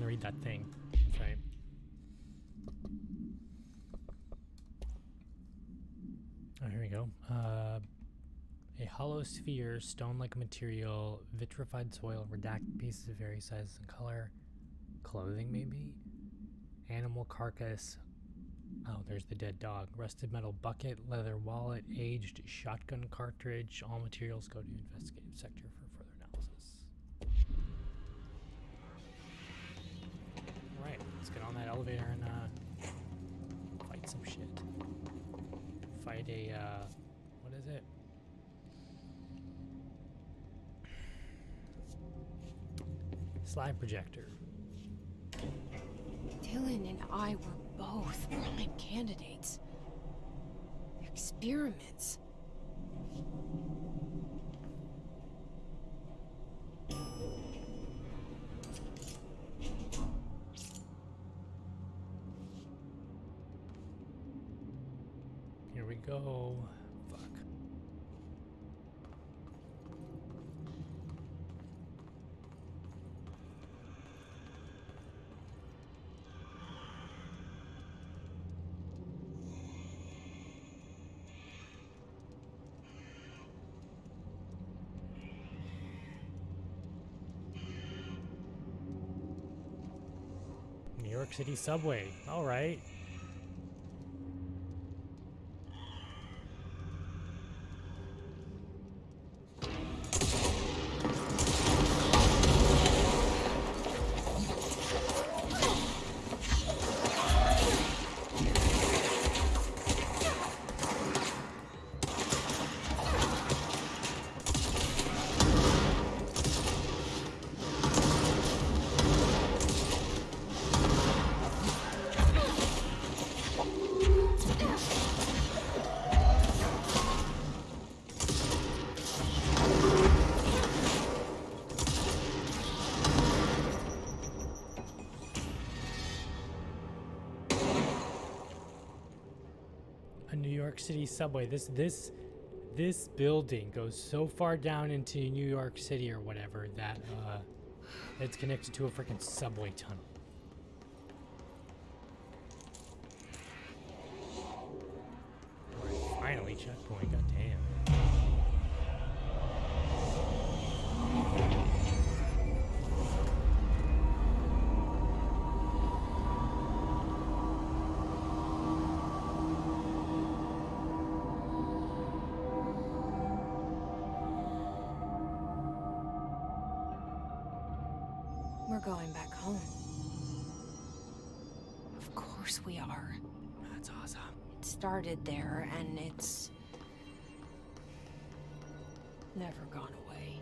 read that thing. That's right. Oh, here we go. A hollow sphere, stone-like material, vitrified soil, redacted pieces of various sizes and color. Clothing, maybe? Animal carcass. Oh, there's the dead dog. Rusted metal bucket, leather wallet, aged shotgun cartridge. All materials go to investigative sector for further analysis. Alright, let's get on that elevator and fight some shit. Fight a, what is it? Slide projector. Dylan and I were both prime candidates. Experiments. Here we go. Fuck. New York City subway. All right. A New York City subway. This building goes so far down into New York City or whatever that it's connected to a freaking subway tunnel. Alright, finally checkpoint. Goddamn. We're going back home. Of course we are. That's awesome. It started there, and it's never gone away.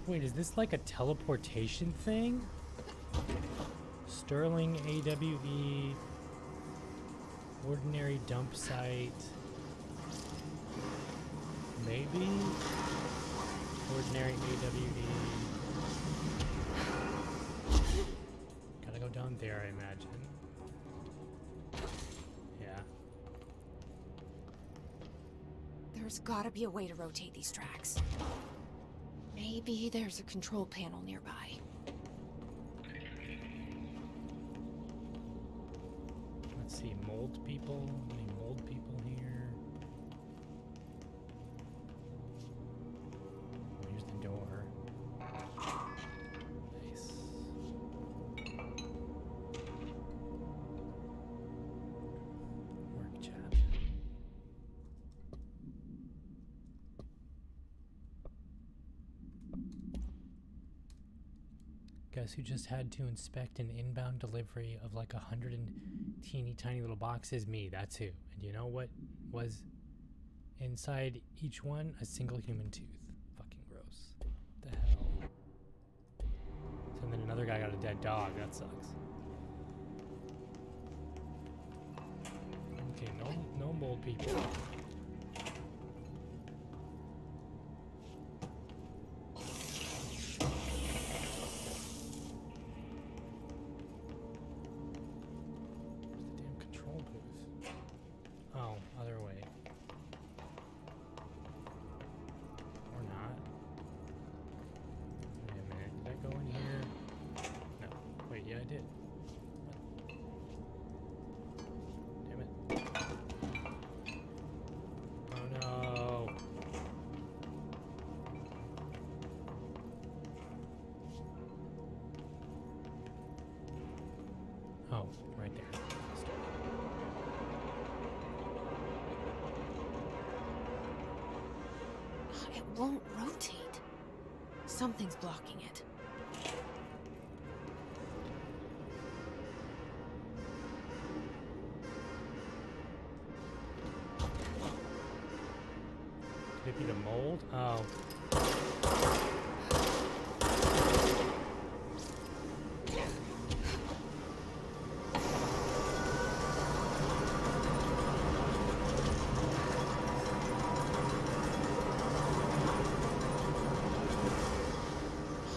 Wait, is this like a teleportation thing? Sterling AWE. Ordinary dump site. Maybe? Ordinary AWE. Gotta go down there, I imagine. Yeah. There's gotta be a way to rotate these tracks. Maybe there's a control panel nearby. Let's see, mold people. Any mold people here? Here's the door. Nice. Work chat. Guess who just had to inspect an inbound delivery of like 100 and teeny tiny little boxes? Me, that's who. And you know what was inside each one? A single human tooth. Fucking gross. What the hell? So then another guy got a dead dog. That sucks. Okay, no mold people. Oh, other way. Or not. Wait a minute. Did I go in here? No. Wait, yeah, I did. Damn it. Oh no. Oh, right there. It won't rotate. Something's blocking it. Could it be the mold? Oh.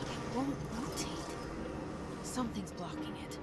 It won't rotate. Something's blocking it.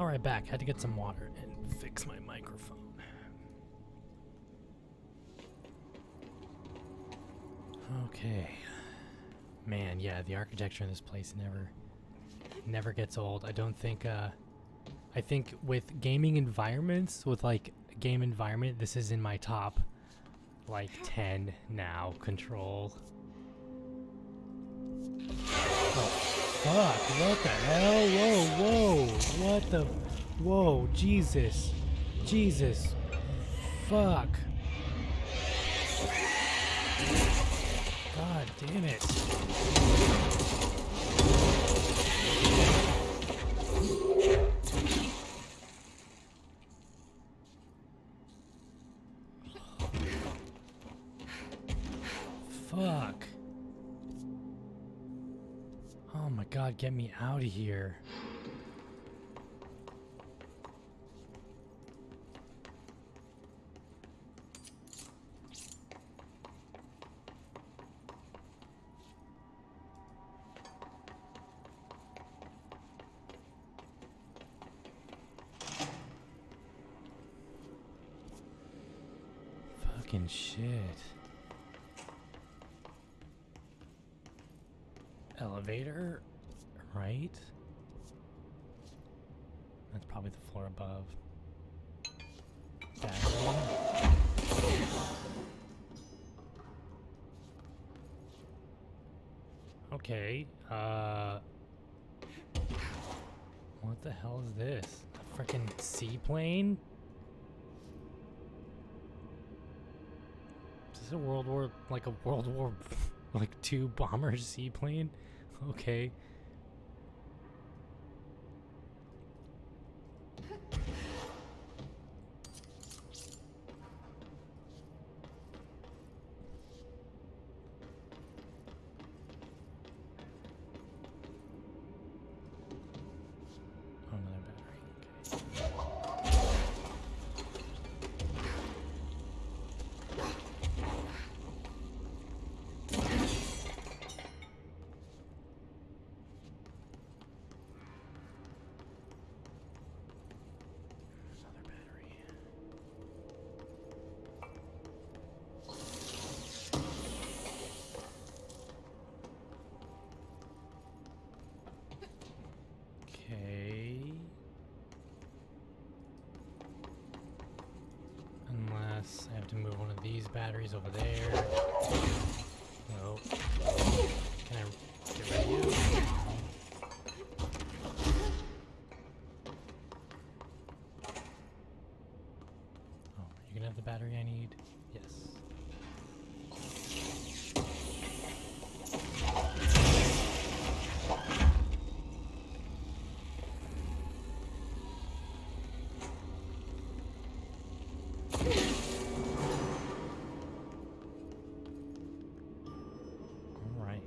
Alright, back. Had to get some water and fix my microphone. Okay. Man, yeah, the architecture in this place never gets old. I don't think, I think with gaming environments, with like a game environment, this is in my top, like, 10 now. Control. Oh, fuck, what the hell? Whoa, whoa, what the, whoa, Jesus, fuck. God damn it. Fuck. Oh my god, get me out of here. Fucking shit. Elevator, right? That's probably the floor above. That one. Okay, what the hell is this? A frickin' seaplane? Is this a World War like II bomber seaplane? Okay. Oh, another battery. Okay. Another battery. Okay. Unless I have to move one of these batteries over there. No. Can I get rid of you? Oh, you gonna have the battery I need? Yes. All right.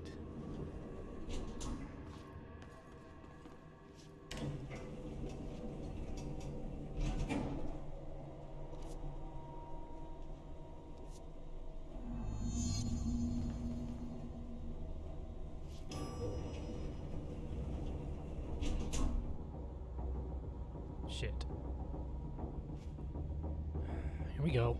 Shit. Here we go.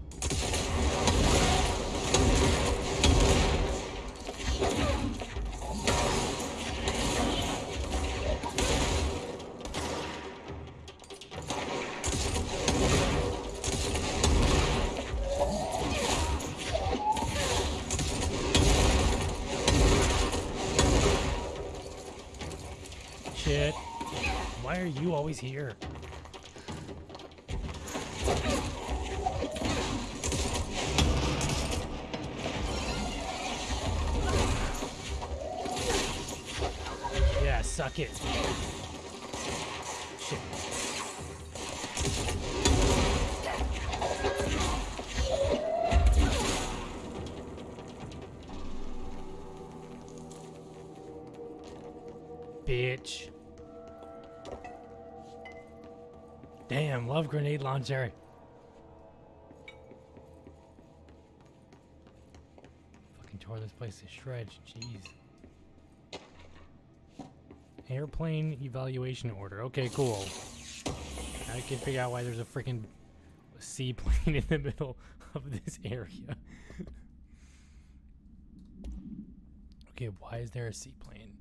Shit. Why are you always here? Yeah, suck it. Shit. Bitch. Damn, love grenade launcher. Fucking tore this place to shreds. Jeez. Airplane evaluation order. Okay, cool. I can figure out why there's a freaking seaplane in the middle of this area. Okay, why is there a seaplane?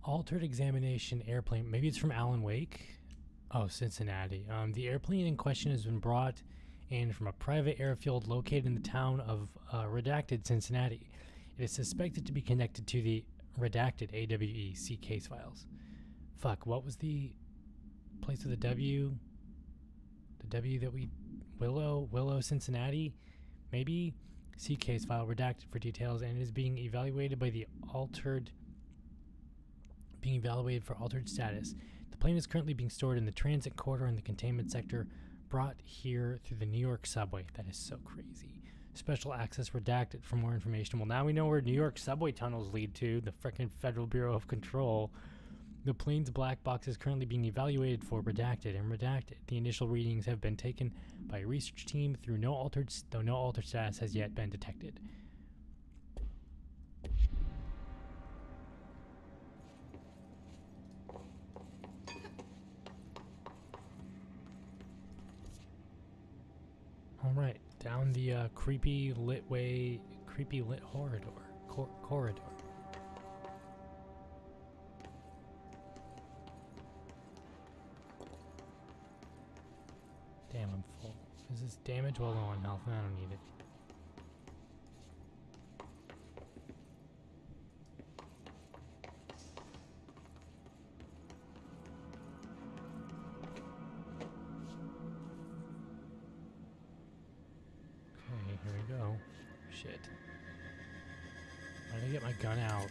Altered examination airplane. Maybe it's from Alan Wake. Oh, Cincinnati. The airplane in question has been brought in from a private airfield located in the town of Redacted, Cincinnati. It is suspected to be connected to the Redacted AWEC case files. Fuck, what was the place with the W? The W that we... Willow, Cincinnati? Maybe? See case file redacted for details, and it is being evaluated by the being evaluated for altered status. The plane is currently being stored in the transit corridor in the containment sector, brought here through the New York subway. That is so crazy. Special access redacted for more information. Well, now we know where New York subway tunnels lead to, the frickin' Federal Bureau of Control. The plane's black box is currently being evaluated for redacted and redacted. The initial readings have been taken by a research team though no altered status has yet been detected. All right, down the creepy lit corridor. Damn, I'm full. Is this damage? Well, low on health. I don't need it. Okay, here we go. Shit. Why did I get my gun out?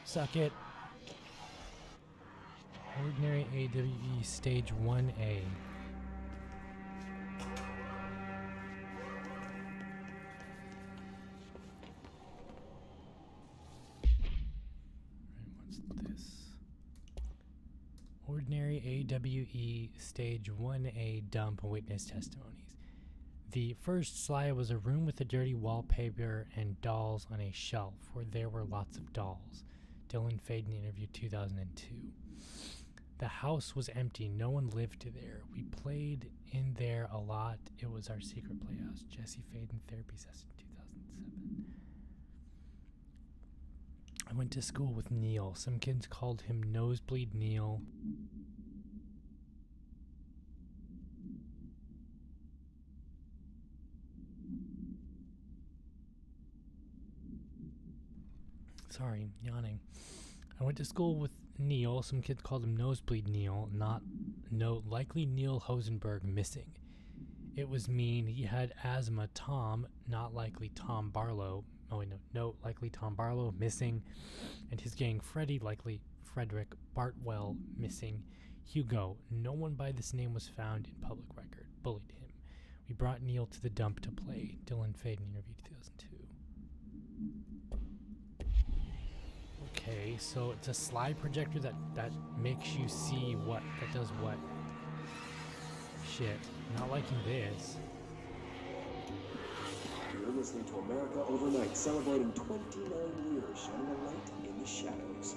Suck it. Ordinary AWE Stage 1A. What's this? Ordinary AWE Stage 1A Dump Witness Testimonies. The first slide was a room with a dirty wallpaper and dolls on a shelf where there were lots of dolls. Dylan Faden interview 2002. The house was empty. No one lived there. We played in there a lot. It was our secret playhouse. Jesse Faden therapy session 2007. I went to school with Neil. Some kids called him Nosebleed Neil. Sorry, yawning. I went to school with Neil. Some kids called him Nosebleed Neil. Likely Neil Hosenberg missing. It was mean. He had asthma. Tom, not likely Tom Barlow. Oh wait, no, likely Tom Barlow missing. And his gang Freddy, likely Frederick Bartwell missing. Hugo, no one by this name was found in public record. Bullied him. We brought Neil to the dump to play. Dylan Faden interview 2002. Okay, so it's a slide projector that makes you see that does what. Shit, not liking this. You're listening to America Overnight, celebrating 29 years, shining a light in the shadows.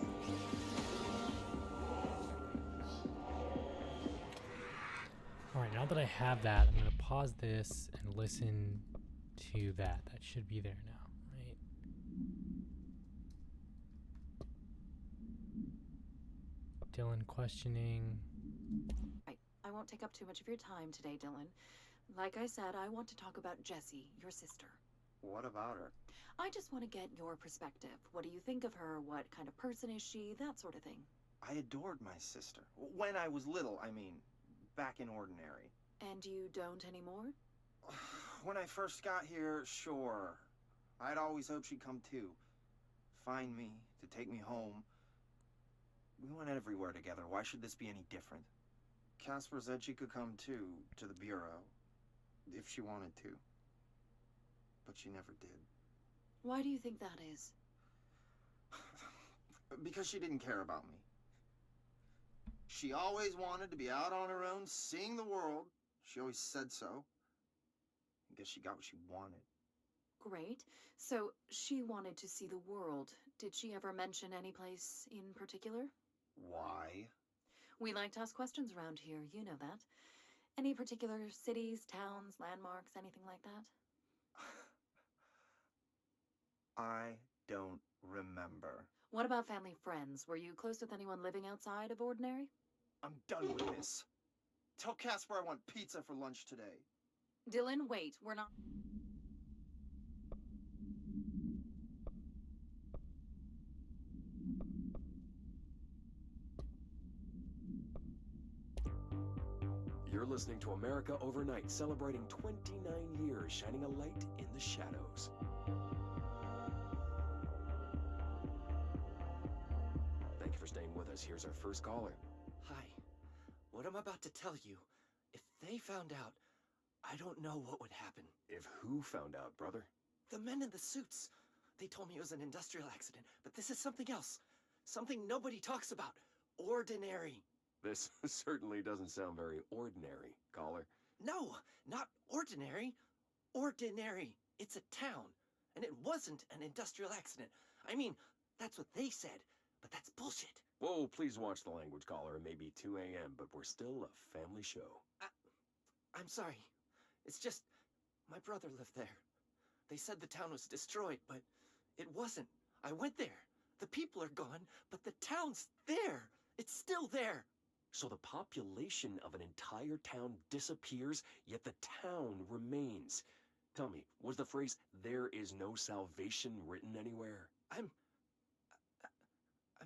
Alright, now that I have that, I'm going to pause this and listen to that. That should be there now, right? Dylan questioning. I won't take up too much of your time today, Dylan. Like I said, I want to talk about Jessie, your sister. What about her? I just want to get your perspective. What do you think of her? What kind of person is she? That sort of thing. I adored my sister. When I was little, I mean, back in Ordinary. And you don't anymore? When I first got here, sure. I'd always hoped she'd come too. Find me, to take me home. We went everywhere together. Why should this be any different? Casper said she could come too, to the Bureau. If she wanted to. But she never did. Why do you think that is? Because she didn't care about me. She always wanted to be out on her own, seeing the world. She always said so. I guess she got what she wanted. Great. So she wanted to see the world. Did she ever mention any place in particular? Why? We like to ask questions around here, you know that. Any particular cities, towns, landmarks, anything like that? I don't remember. What about family friends? Were you close with anyone living outside of Ordinary? I'm done with this. Tell Casper I want pizza for lunch today. Dylan, wait, we're not... You're listening to America Overnight, celebrating 29 years, shining a light in the shadows. Thank you for staying with us. Here's our first caller. Hi. What I'm about to tell you, if they found out, I don't know what would happen. If who found out, brother? The men in the suits. They told me it was an industrial accident, but this is something else. Something nobody talks about. Ordinary. This certainly doesn't sound very ordinary, caller. No, not ordinary. Ordinary. It's a town. And it wasn't an industrial accident. I mean, that's what they said, but that's bullshit. Whoa, please watch the language, caller. It may be 2 a.m., but we're still a family show. I'm sorry. It's just, my brother lived there. They said the town was destroyed, but it wasn't. I went there. The people are gone, but the town's there. It's still there. So the population of an entire town disappears, yet the town remains. Tell me, was the phrase, "there is no salvation," written anywhere? I'm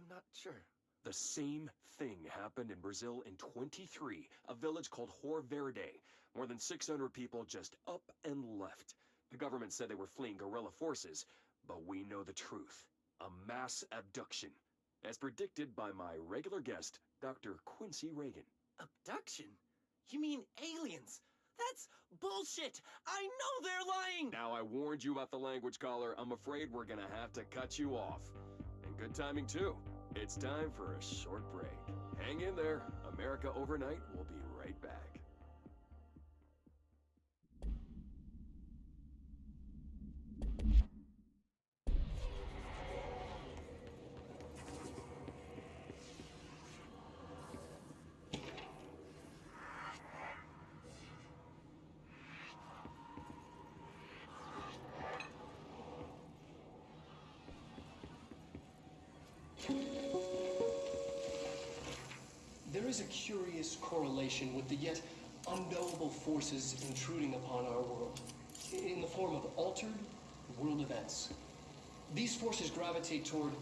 not sure. The same thing happened in Brazil in 23, a village called Hor Verde. More than 600 people just up and left. The government said they were fleeing guerrilla forces, but we know the truth. A mass abduction. As predicted by my regular guest, Dr. Quincy Reagan. Abduction? You mean aliens? That's bullshit! I know they're lying! Now I warned you about the language, caller. I'm afraid we're gonna have to cut you off. And good timing, too. It's time for a short break. Hang in there. America Overnight will be right back. There is a curious correlation with the yet unknowable forces intruding upon our world, in the form of altered world events. These forces gravitate toward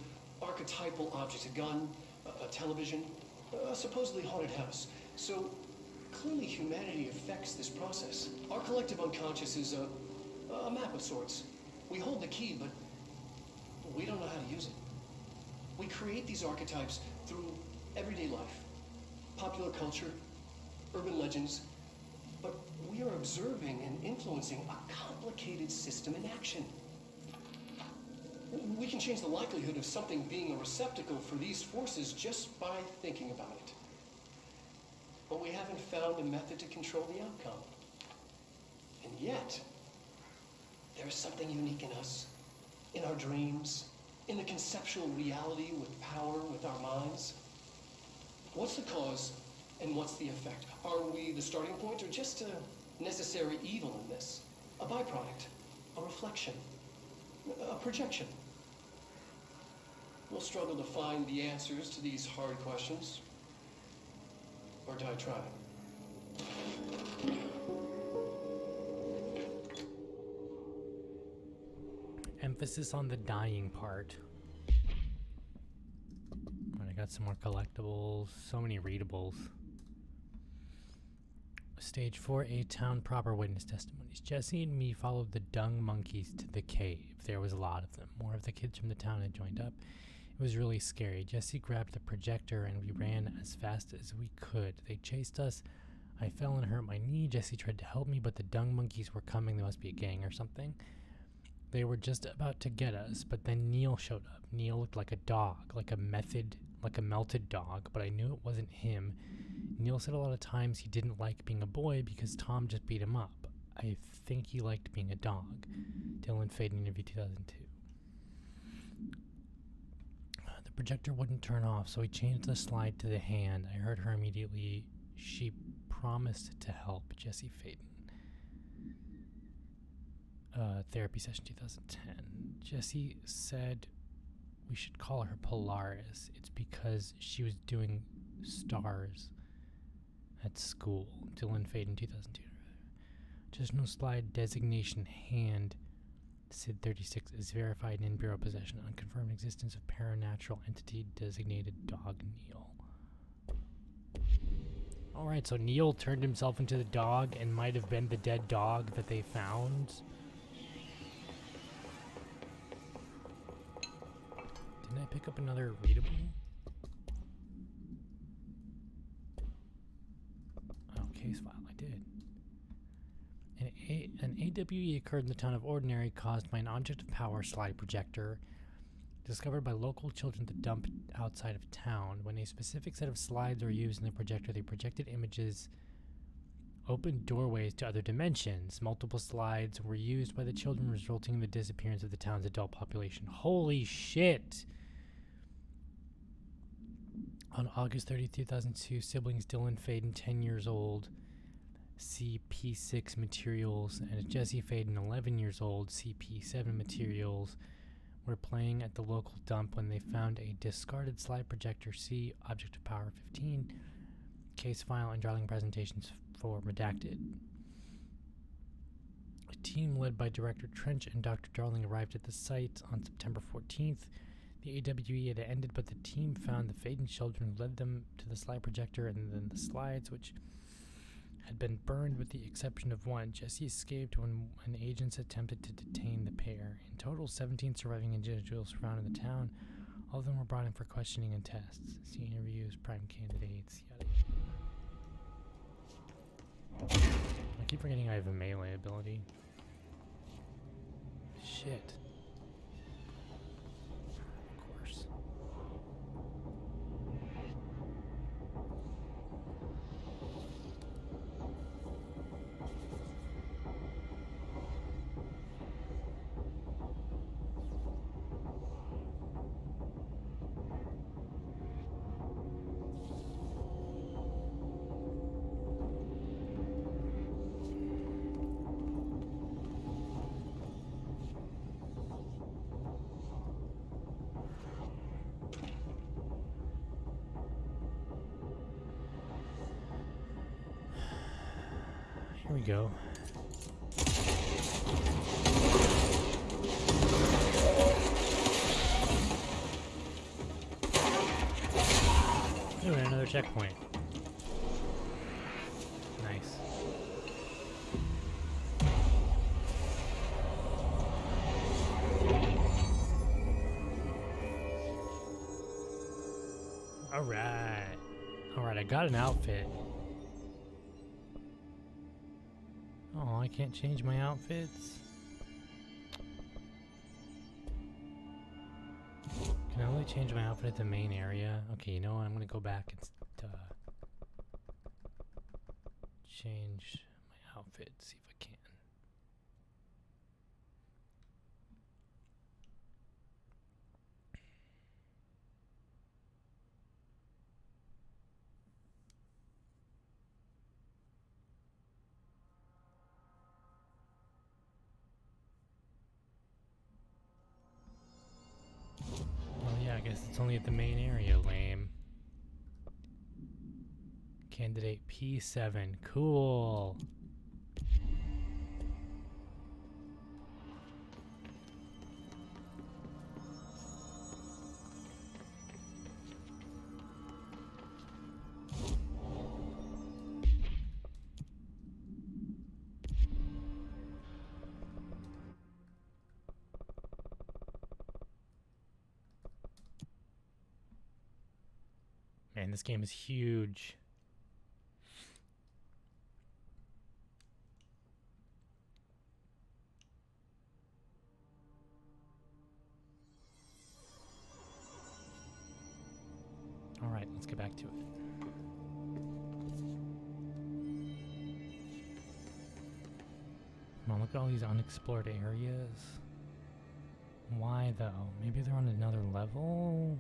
archetypal objects, a gun, a television, a supposedly haunted house. So clearly humanity affects this process. Our collective unconscious is a map of sorts. We hold the key, but we don't know how to use it. We create these archetypes through everyday life, popular culture, urban legends, but we are observing and influencing a complicated system in action. We can change the likelihood of something being a receptacle for these forces just by thinking about it. But we haven't found a method to control the outcome. And yet, there's something unique in us, in our dreams, in the conceptual reality with power with our minds. What's the cause and what's the effect? Are we the starting point or just a necessary evil in this? A byproduct, a reflection, a projection? We'll struggle to find the answers to these hard questions. Or die trying. Emphasis on the dying part. And I got some more collectibles, so many readables. Stage 4A Town Proper Witness Testimonies. Jesse and me followed the dung monkeys to the cave. There was a lot of them. More of the kids from the town had joined up. It was really scary. Jesse grabbed the projector and we ran as fast as we could. They chased us. I fell and hurt my knee. Jesse tried to help me, but the dung monkeys were coming. They must be a gang or something. They were just about to get us, but then Neil showed up. Neil looked like a dog, like a method like a melted dog, but I knew it wasn't him. Neil said a lot of times he didn't like being a boy because Tom just beat him up. I think he liked being a dog. Dylan Faden interview 2002. The projector wouldn't turn off, so he changed the slide to the hand. I heard her immediately. She promised to help. Jesse Faden. Therapy session 2010. Jesse said we should call her Polaris. It's because she was doing stars at school. Dylan Faden 2002. Just no slide designation hand. Sid 36 is verified in Bureau possession. Unconfirmed existence of paranatural entity designated dog Neil. Alright, so Neil turned himself into the dog and might have been the dead dog that they found. Didn't I pick up another readable? Oh, case file. I did. An AWE occurred in the town of Ordinary caused by an object of power slide projector discovered by local children at the dump outside of town. When a specific set of slides were used in the projector, they projected images, opened doorways to other dimensions. Multiple slides were used by the children, resulting in the disappearance of the town's adult population. Holy shit! On August 30, 2002, siblings Dylan Faden, 10 years old, CP6 materials, and Jesse Faden, 11 years old, CP7 materials, were playing at the local dump when they found a discarded slide projector C, object of power 15, case file, and drawing presentations for redacted. A team led by Director Trench and Dr. Darling arrived at the site on September 14th. The AWE had ended, but the team found the Faden children who led them to the slide projector and then the slides, which had been burned with the exception of one. Jesse escaped when agents attempted to detain the pair. In total, 17 surviving individuals surrounded the town. All of them were brought in for questioning and tests. See interviews, prime candidates, yada yada. I keep forgetting I have a melee ability. Shit. Of course. Here we go. Ooh, and another checkpoint. Nice. Alright. Alright, I got an outfit. Oh, I can't change my outfits. Can I only change my outfit at the main area? Okay, you know what? I'm gonna go back and change my outfit, see if I can. I guess it's only at the main area, lame. Candidate P7, cool. Man, this game is huge. Alright, let's get back to it. Come on, look at all these unexplored areas. Why though? Maybe they're on another level?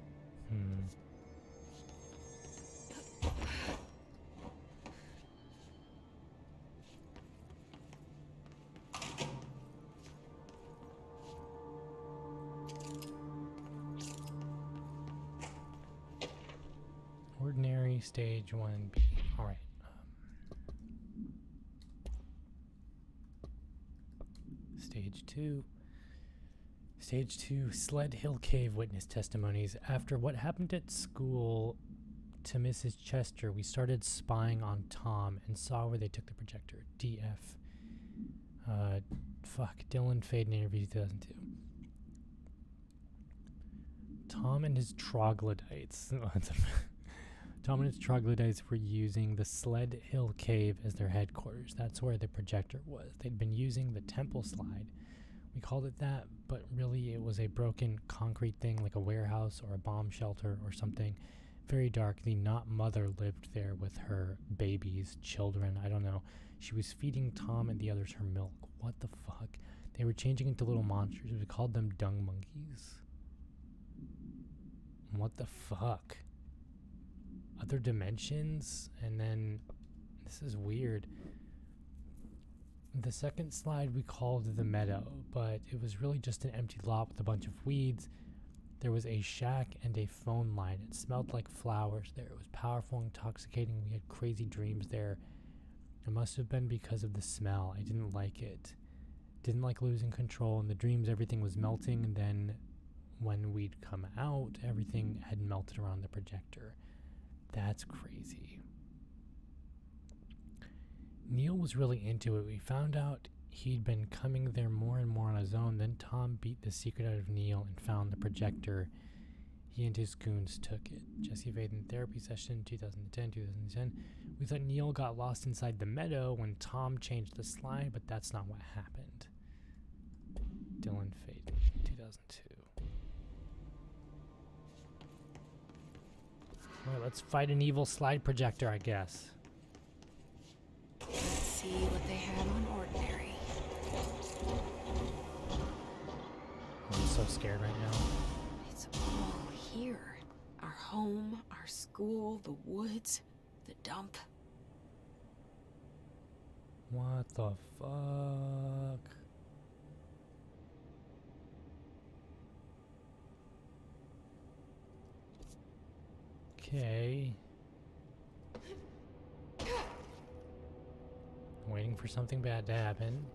Ordinary stage 1B. Alright. Stage 2. Stage 2, Sled Hill Cave witness testimonies. After what happened at school to Mrs. Chester, we started spying on Tom and saw where they took the projector. DF. Dylan Faden interview 2002. Tom and his troglodytes. Tom and his troglodytes were using the Sled Hill Cave as their headquarters. That's where the projector was. They'd been using the temple slide. We called it that, but really it was a broken concrete thing like a warehouse or a bomb shelter or something. Very dark. The not mother lived there with her babies, children, I don't know. She was feeding Tom and the others her milk. What the fuck? They were changing into little monsters. We called them dung monkeys. What the fuck? Other dimensions? And then, this is weird. The second slide we called the meadow, but it was really just an empty lot with a bunch of weeds. There was a shack and a phone line. It smelled like flowers there. It was powerful, intoxicating. We had crazy dreams there. It must have been because of the smell. I didn't like it. Didn't like losing control. In the dreams, everything was melting, and then when we'd come out, everything had melted around the projector. That's crazy. Neil was really into it. We found out he'd been coming there more and more on his own. Then Tom beat the secret out of Neil and found the projector. He and his goons took it. Jesse Faden therapy session 2010. We thought Neil got lost inside the meadow when Tom changed the slide, but that's not what happened. Dylan Faden 2002. Alright, let's fight an evil slide projector, I guess. Let's see what they have on Ordinary. I'm so scared right now. It's all here. Our home, our school, the woods, the dump. What the fuck? Okay. Waiting for something bad to happen.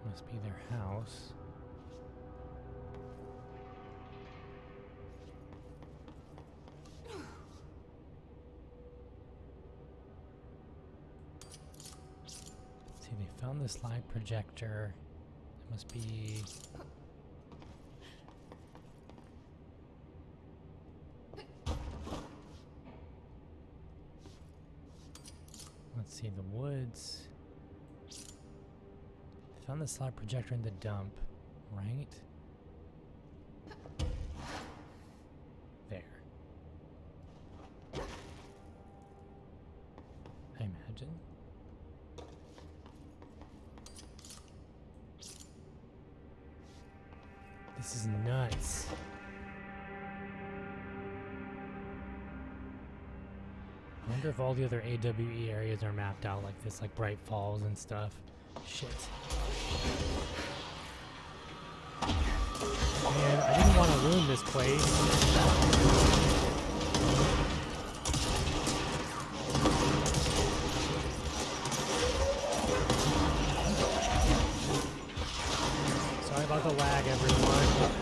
Must be their house. See, they found this light projector. It must be... Let's see, the woods. They found the slide projector in the dump, right? There. I imagine. This is nuts. I wonder if all the other AWE areas are mapped out like this, like Bright Falls and stuff. Shit. Man, I didn't want to ruin this place. Sorry about the lag, everyone.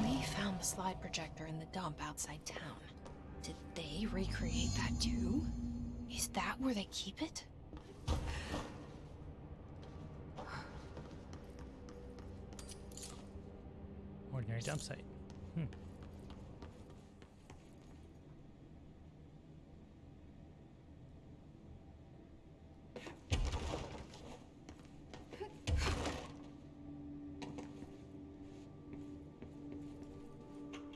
We found the slide projector in the dump outside town. Did they recreate that too? Is that where they keep it? Ordinary dump site.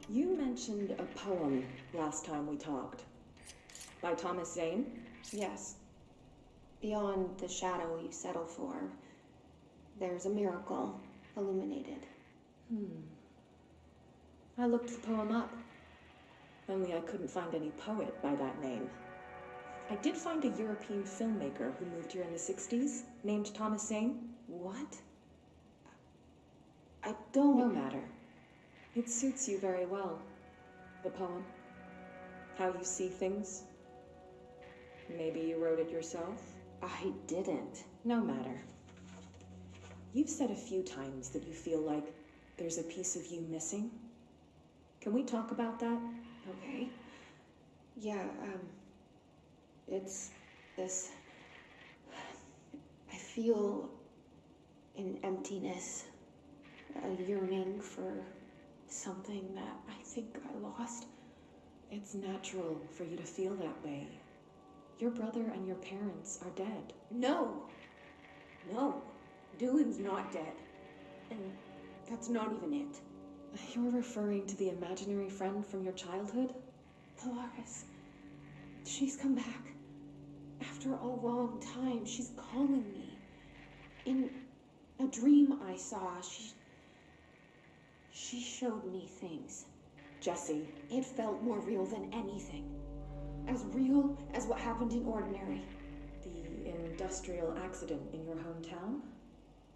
You mentioned a poem last time we talked. By Thomas Zane? Yes. Beyond the shadow you settle for, there's a miracle illuminated. I looked the poem up. Only I couldn't find any poet by that name. I did find a European filmmaker who moved here in the 60s, named Thomas Zane. What? I don't... No matter. It suits you very well. The poem. How you see things. Maybe you wrote it yourself? I didn't. No matter. You've said a few times that you feel like there's a piece of you missing. Can we talk about that? Okay. Yeah, it's this... I feel an emptiness, a yearning for something that I think I lost. It's natural for you to feel that way. Your brother and your parents are dead. No! No. Dylan's not dead. And that's not even it. You're referring to the imaginary friend from your childhood? Polaris. She's come back. After a long time, she's calling me. In a dream I saw, she showed me things. Jesse. It felt more real than anything. As real as what happened in Ordinary. The industrial accident in your hometown?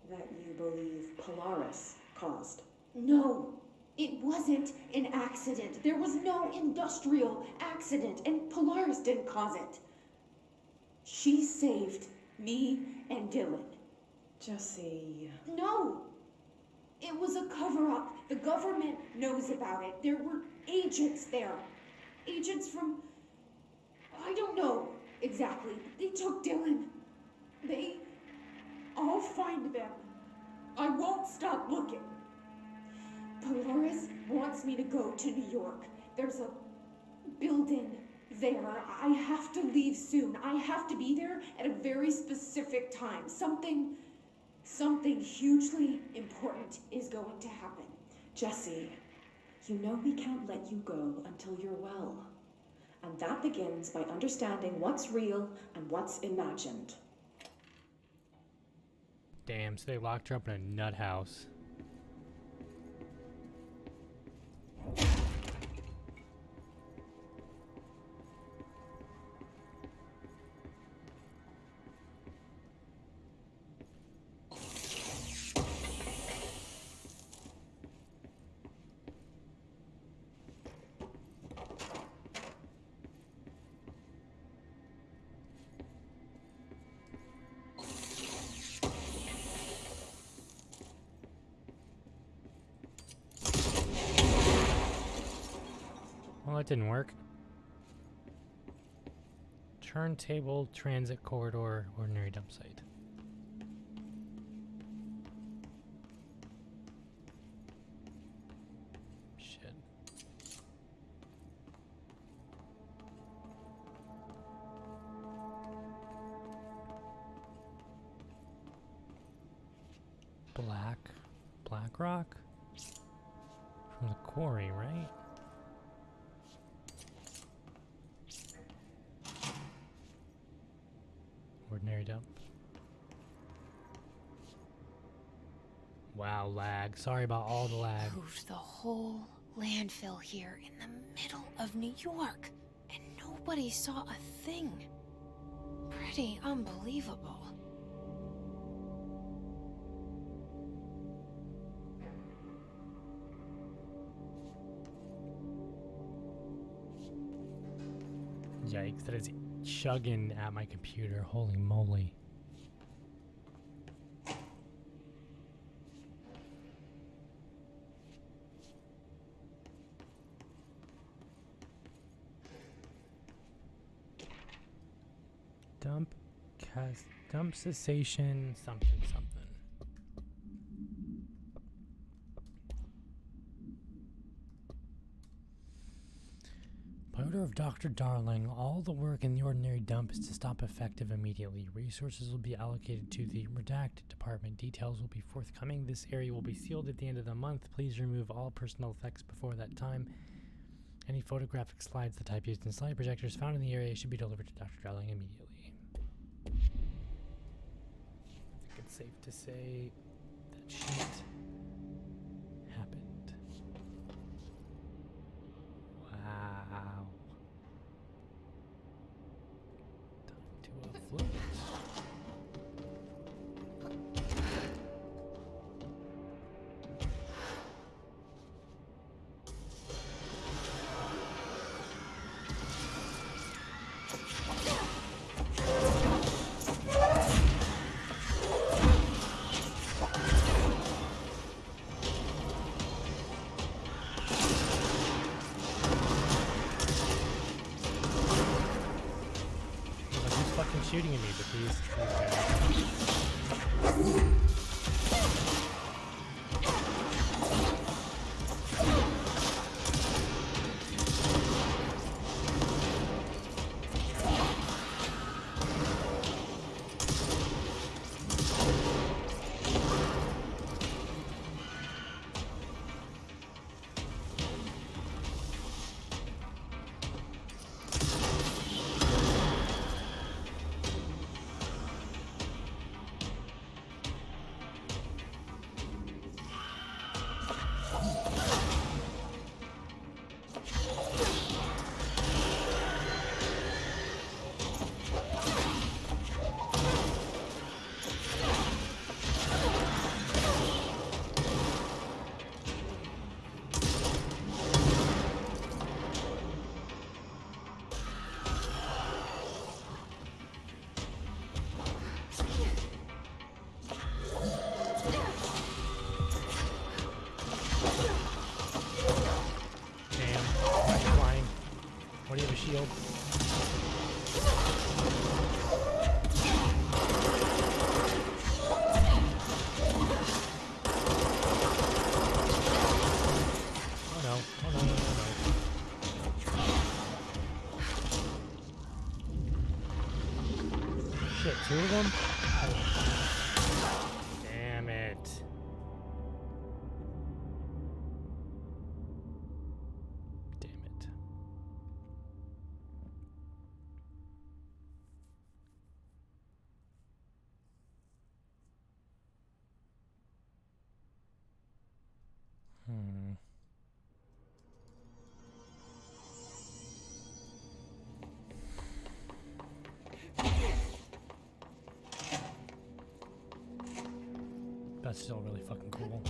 That you believe Polaris caused? No, it wasn't an accident. There was no industrial accident, and Polaris didn't cause it. She saved me and Dylan. Jesse... No! It was a cover-up. The government knows about it. There were agents there. Agents from... I don't know exactly. They took Dylan. I'll find them. I won't stop looking. Polaris wants me to go to New York. There's a building there. I have to leave soon. I have to be there at a very specific time. Something hugely important is going to happen. Jesse, you know we can't let you go until you're well. And that begins by understanding what's real and what's imagined. Damn, so they locked her up in a nut house. Well, that didn't work. Turntable, transit corridor, ordinary dump site. Shit. Black rock? From the quarry, right? Ordinary dump. Wow, lag. Sorry about all the lag. Moved the whole landfill here in the middle of New York, and nobody saw a thing. Pretty unbelievable. Yikes, that is chugging at my computer. Holy moly. Dump cessation something. By order of Dr. Darling, all the work in the ordinary dump is to stop effective immediately. Resources will be allocated to the redacted department. Details will be forthcoming. This area will be sealed at the end of the month. Please remove all personal effects before that time. Any photographic slides, the type used in slide projectors found in the area should be delivered to Dr. Darling immediately. I think it's safe to say that shit happened. Wow. Time to float. Shooting at me, but these guys. Shield. Oh no. Shit, two of them? Damn it. That's still really fucking cool.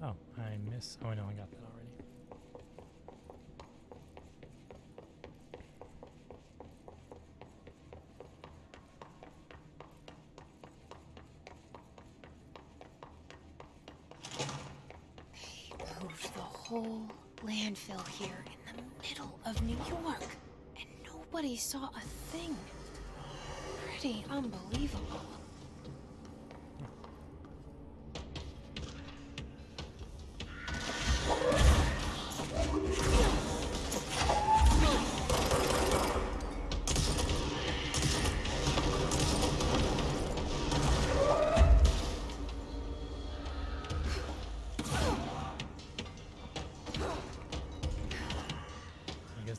Oh, I miss. Oh, I know, I got that already. Moved the whole landfill here in the middle of New York, and nobody saw a thing. Pretty unbelievable.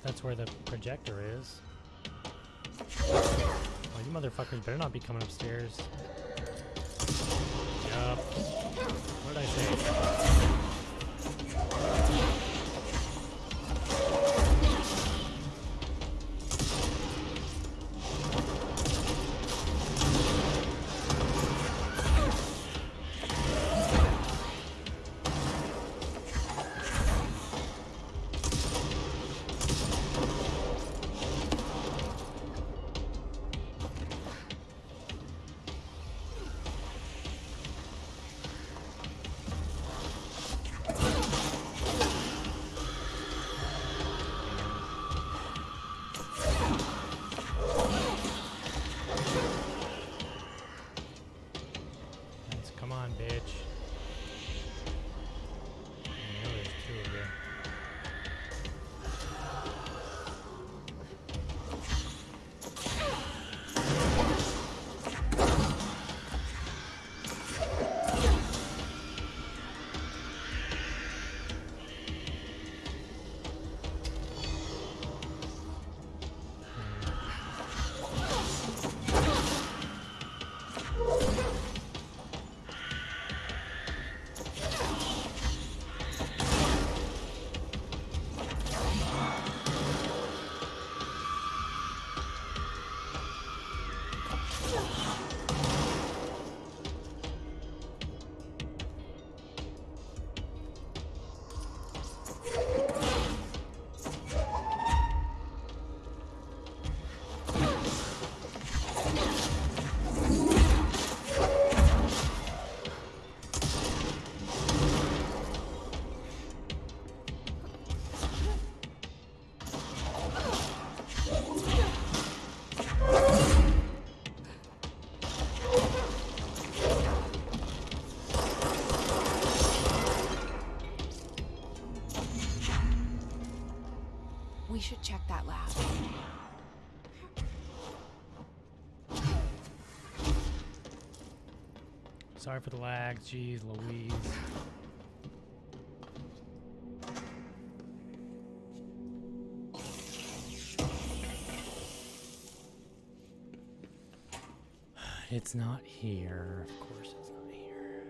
That's where the projector is. Oh, you motherfuckers better not be coming upstairs. Yup. What did I say? bitch. I know there's two of you. We should check that lab. Sorry for the lag. Jeez Louise. It's not here. Of course it's not here.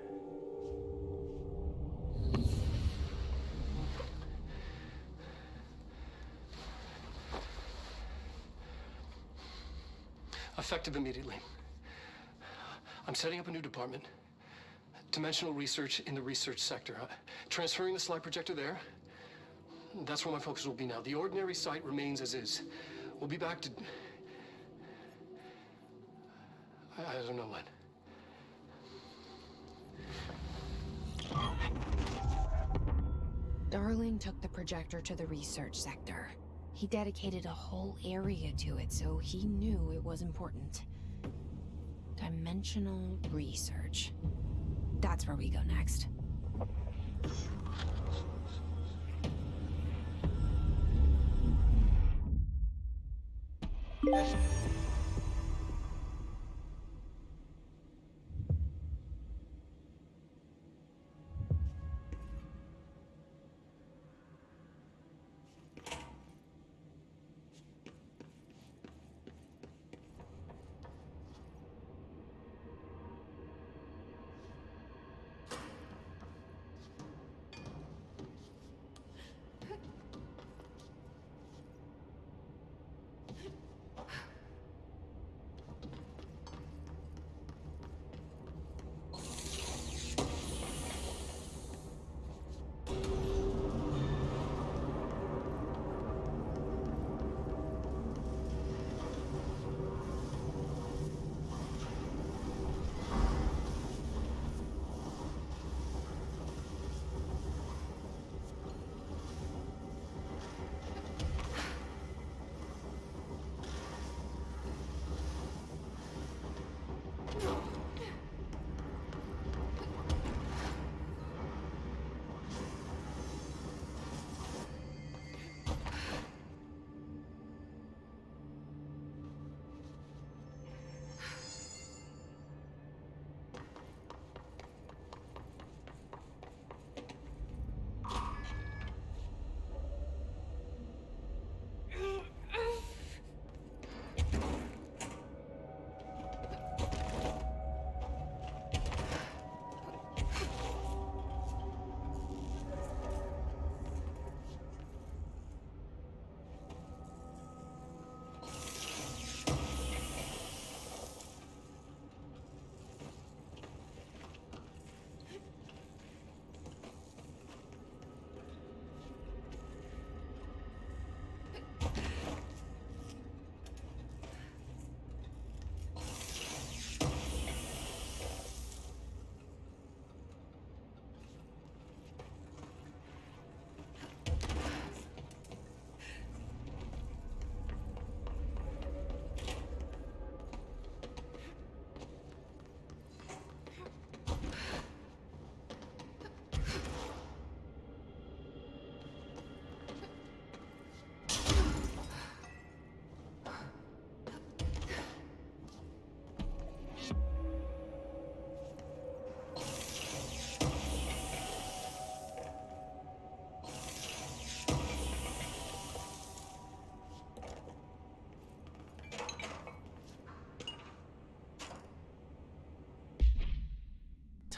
Effective immediately. I'm setting up a new department. Dimensional research in the research sector. Transferring the slide projector there. That's where my focus will be now. The ordinary site remains as is. We'll be back to... I don't know when. Darling took the projector to the research sector. He dedicated a whole area to it, so he knew it was important. Dimensional research. That's where we go next.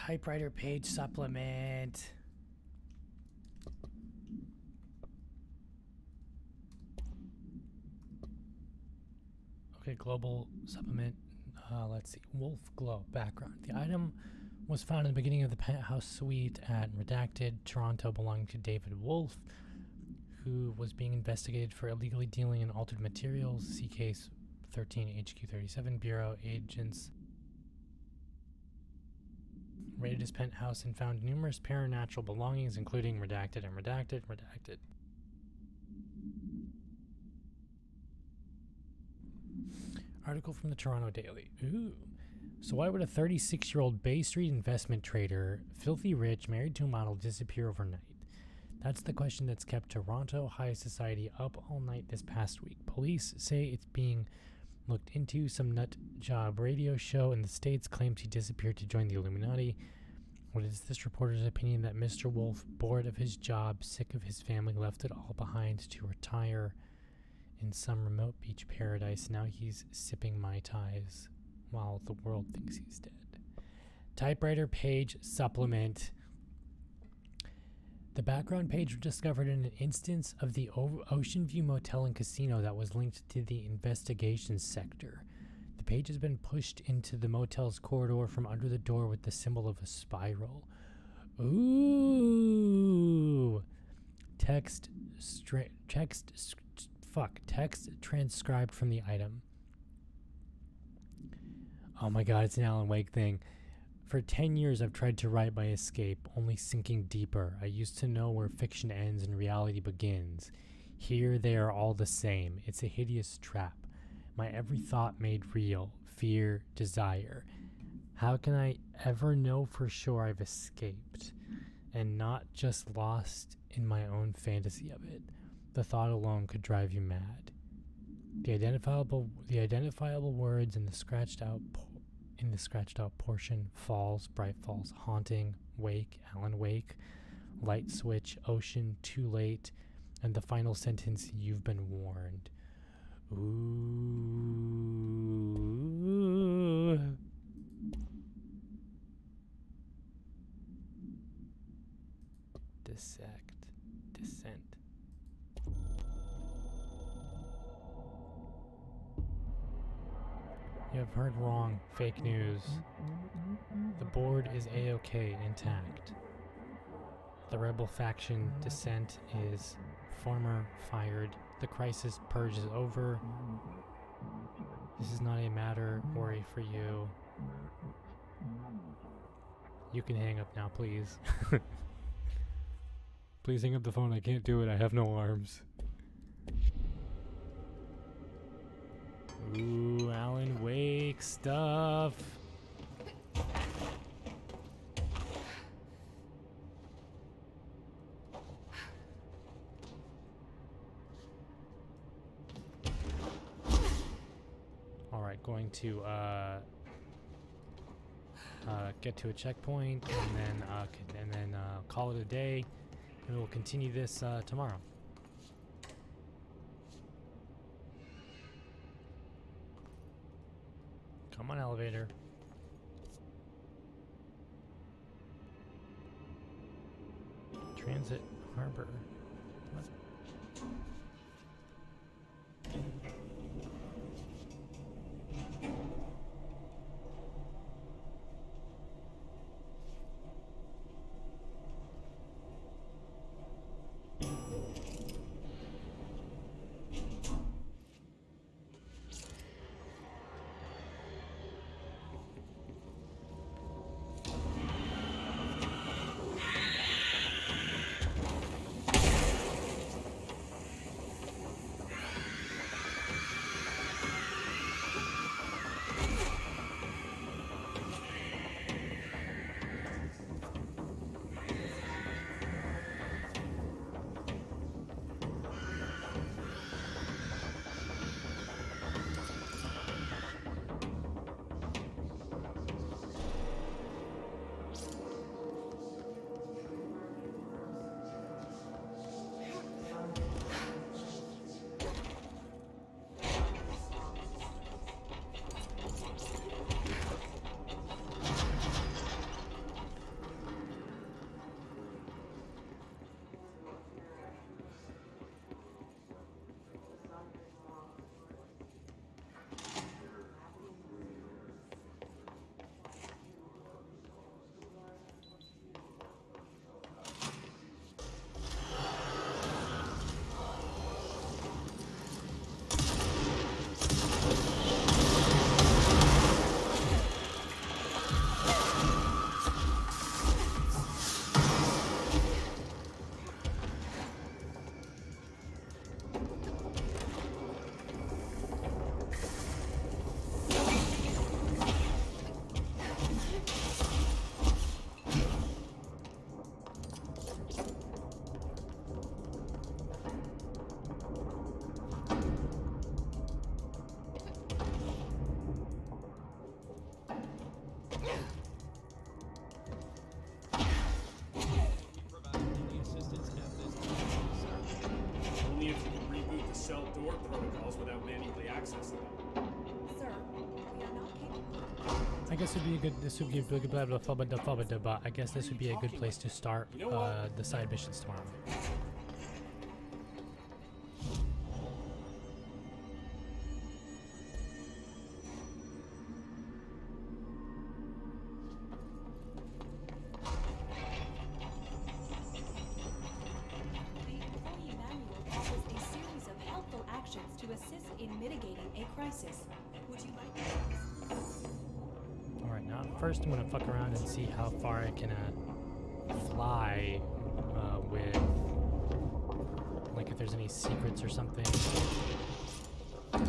Typewriter page supplement. Okay, global supplement. Let's see. Wolf Glow background. The item was found in the beginning of the penthouse suite at Redacted, Toronto, belonging to David Wolf, who was being investigated for illegally dealing in altered materials. See case 13 HQ 37. Bureau agents raided his penthouse and found numerous paranatural belongings, including Redacted and Redacted. Article from the Toronto Daily. Ooh. So why would a 36-year-old Bay Street investment trader, filthy rich, married to a model, disappear overnight? That's the question that's kept Toronto high society up all night this past week. Police say it's being looked into. Some nut job radio show in the States claims he disappeared to join the Illuminati. What is this reporter's opinion that Mr. Wolf, bored of his job, sick of his family, left it all behind to retire in some remote beach paradise? Now he's sipping Mai Tais while the world thinks he's dead. Typewriter page supplement. The background page was discovered in an instance of the Ocean View Motel and Casino that was linked to the investigations sector. The page has been pushed into the motel's corridor from under the door with the symbol of a spiral. Ooh. Text transcribed from the item. Oh my god, it's an Alan Wake thing. For 10 years I've tried to write my escape, only sinking deeper. I used to know where fiction ends and reality begins. Here they are all the same. It's a hideous trap. My every thought made real. Fear, desire. How can I ever know for sure I've escaped and not just lost in my own fantasy of it? The thought alone could drive you mad. The identifiable words in the scratched out portion: falls, bright falls, haunting, wake, Alan Wake, light switch, ocean, too late, and the final sentence: you've been warned. Ooh. Descent. You have heard wrong. Fake news. The board is A-OK, intact. The rebel faction Descent is former fired. The crisis purge is over. This is not a matter worry for you. You can hang up now, please. Please hang up the phone. I can't do it. I have no arms. Ooh, Alan Wake stuff. All right, going to get to a checkpoint and then call it a day, and we'll continue this tomorrow. Come on, elevator. Transit Harbor. What? work protocols without manually accessing them. Sir, we are not capable. I guess it'd be a good. This would be a good blah blah blah blah blah blah blah. I guess this would be a good place to start the side missions tomorrow. The employee manual offers a series of helpful actions to assist in mitigating a crisis. Would you like to? Alright, now first I'm gonna fuck around and see how far I can fly with, like, if there's any secrets or something. Okay.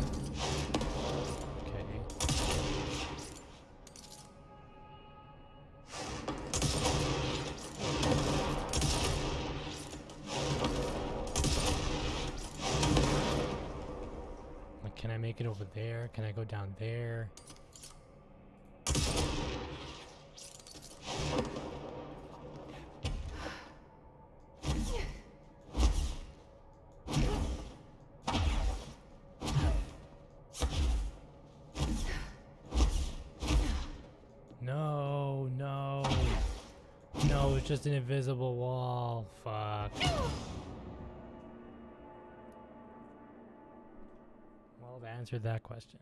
Like, can I make it over there? Can I go down there? No, no. No, it's just an invisible wall. Fuck. Well, I've answered that question.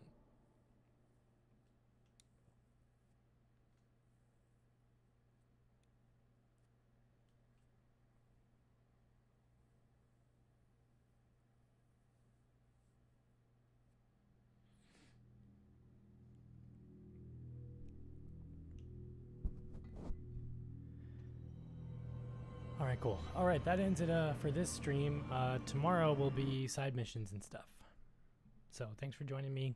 Alright, cool. Alright, that ends it for this stream. Tomorrow will be side missions and stuff. So, thanks for joining me.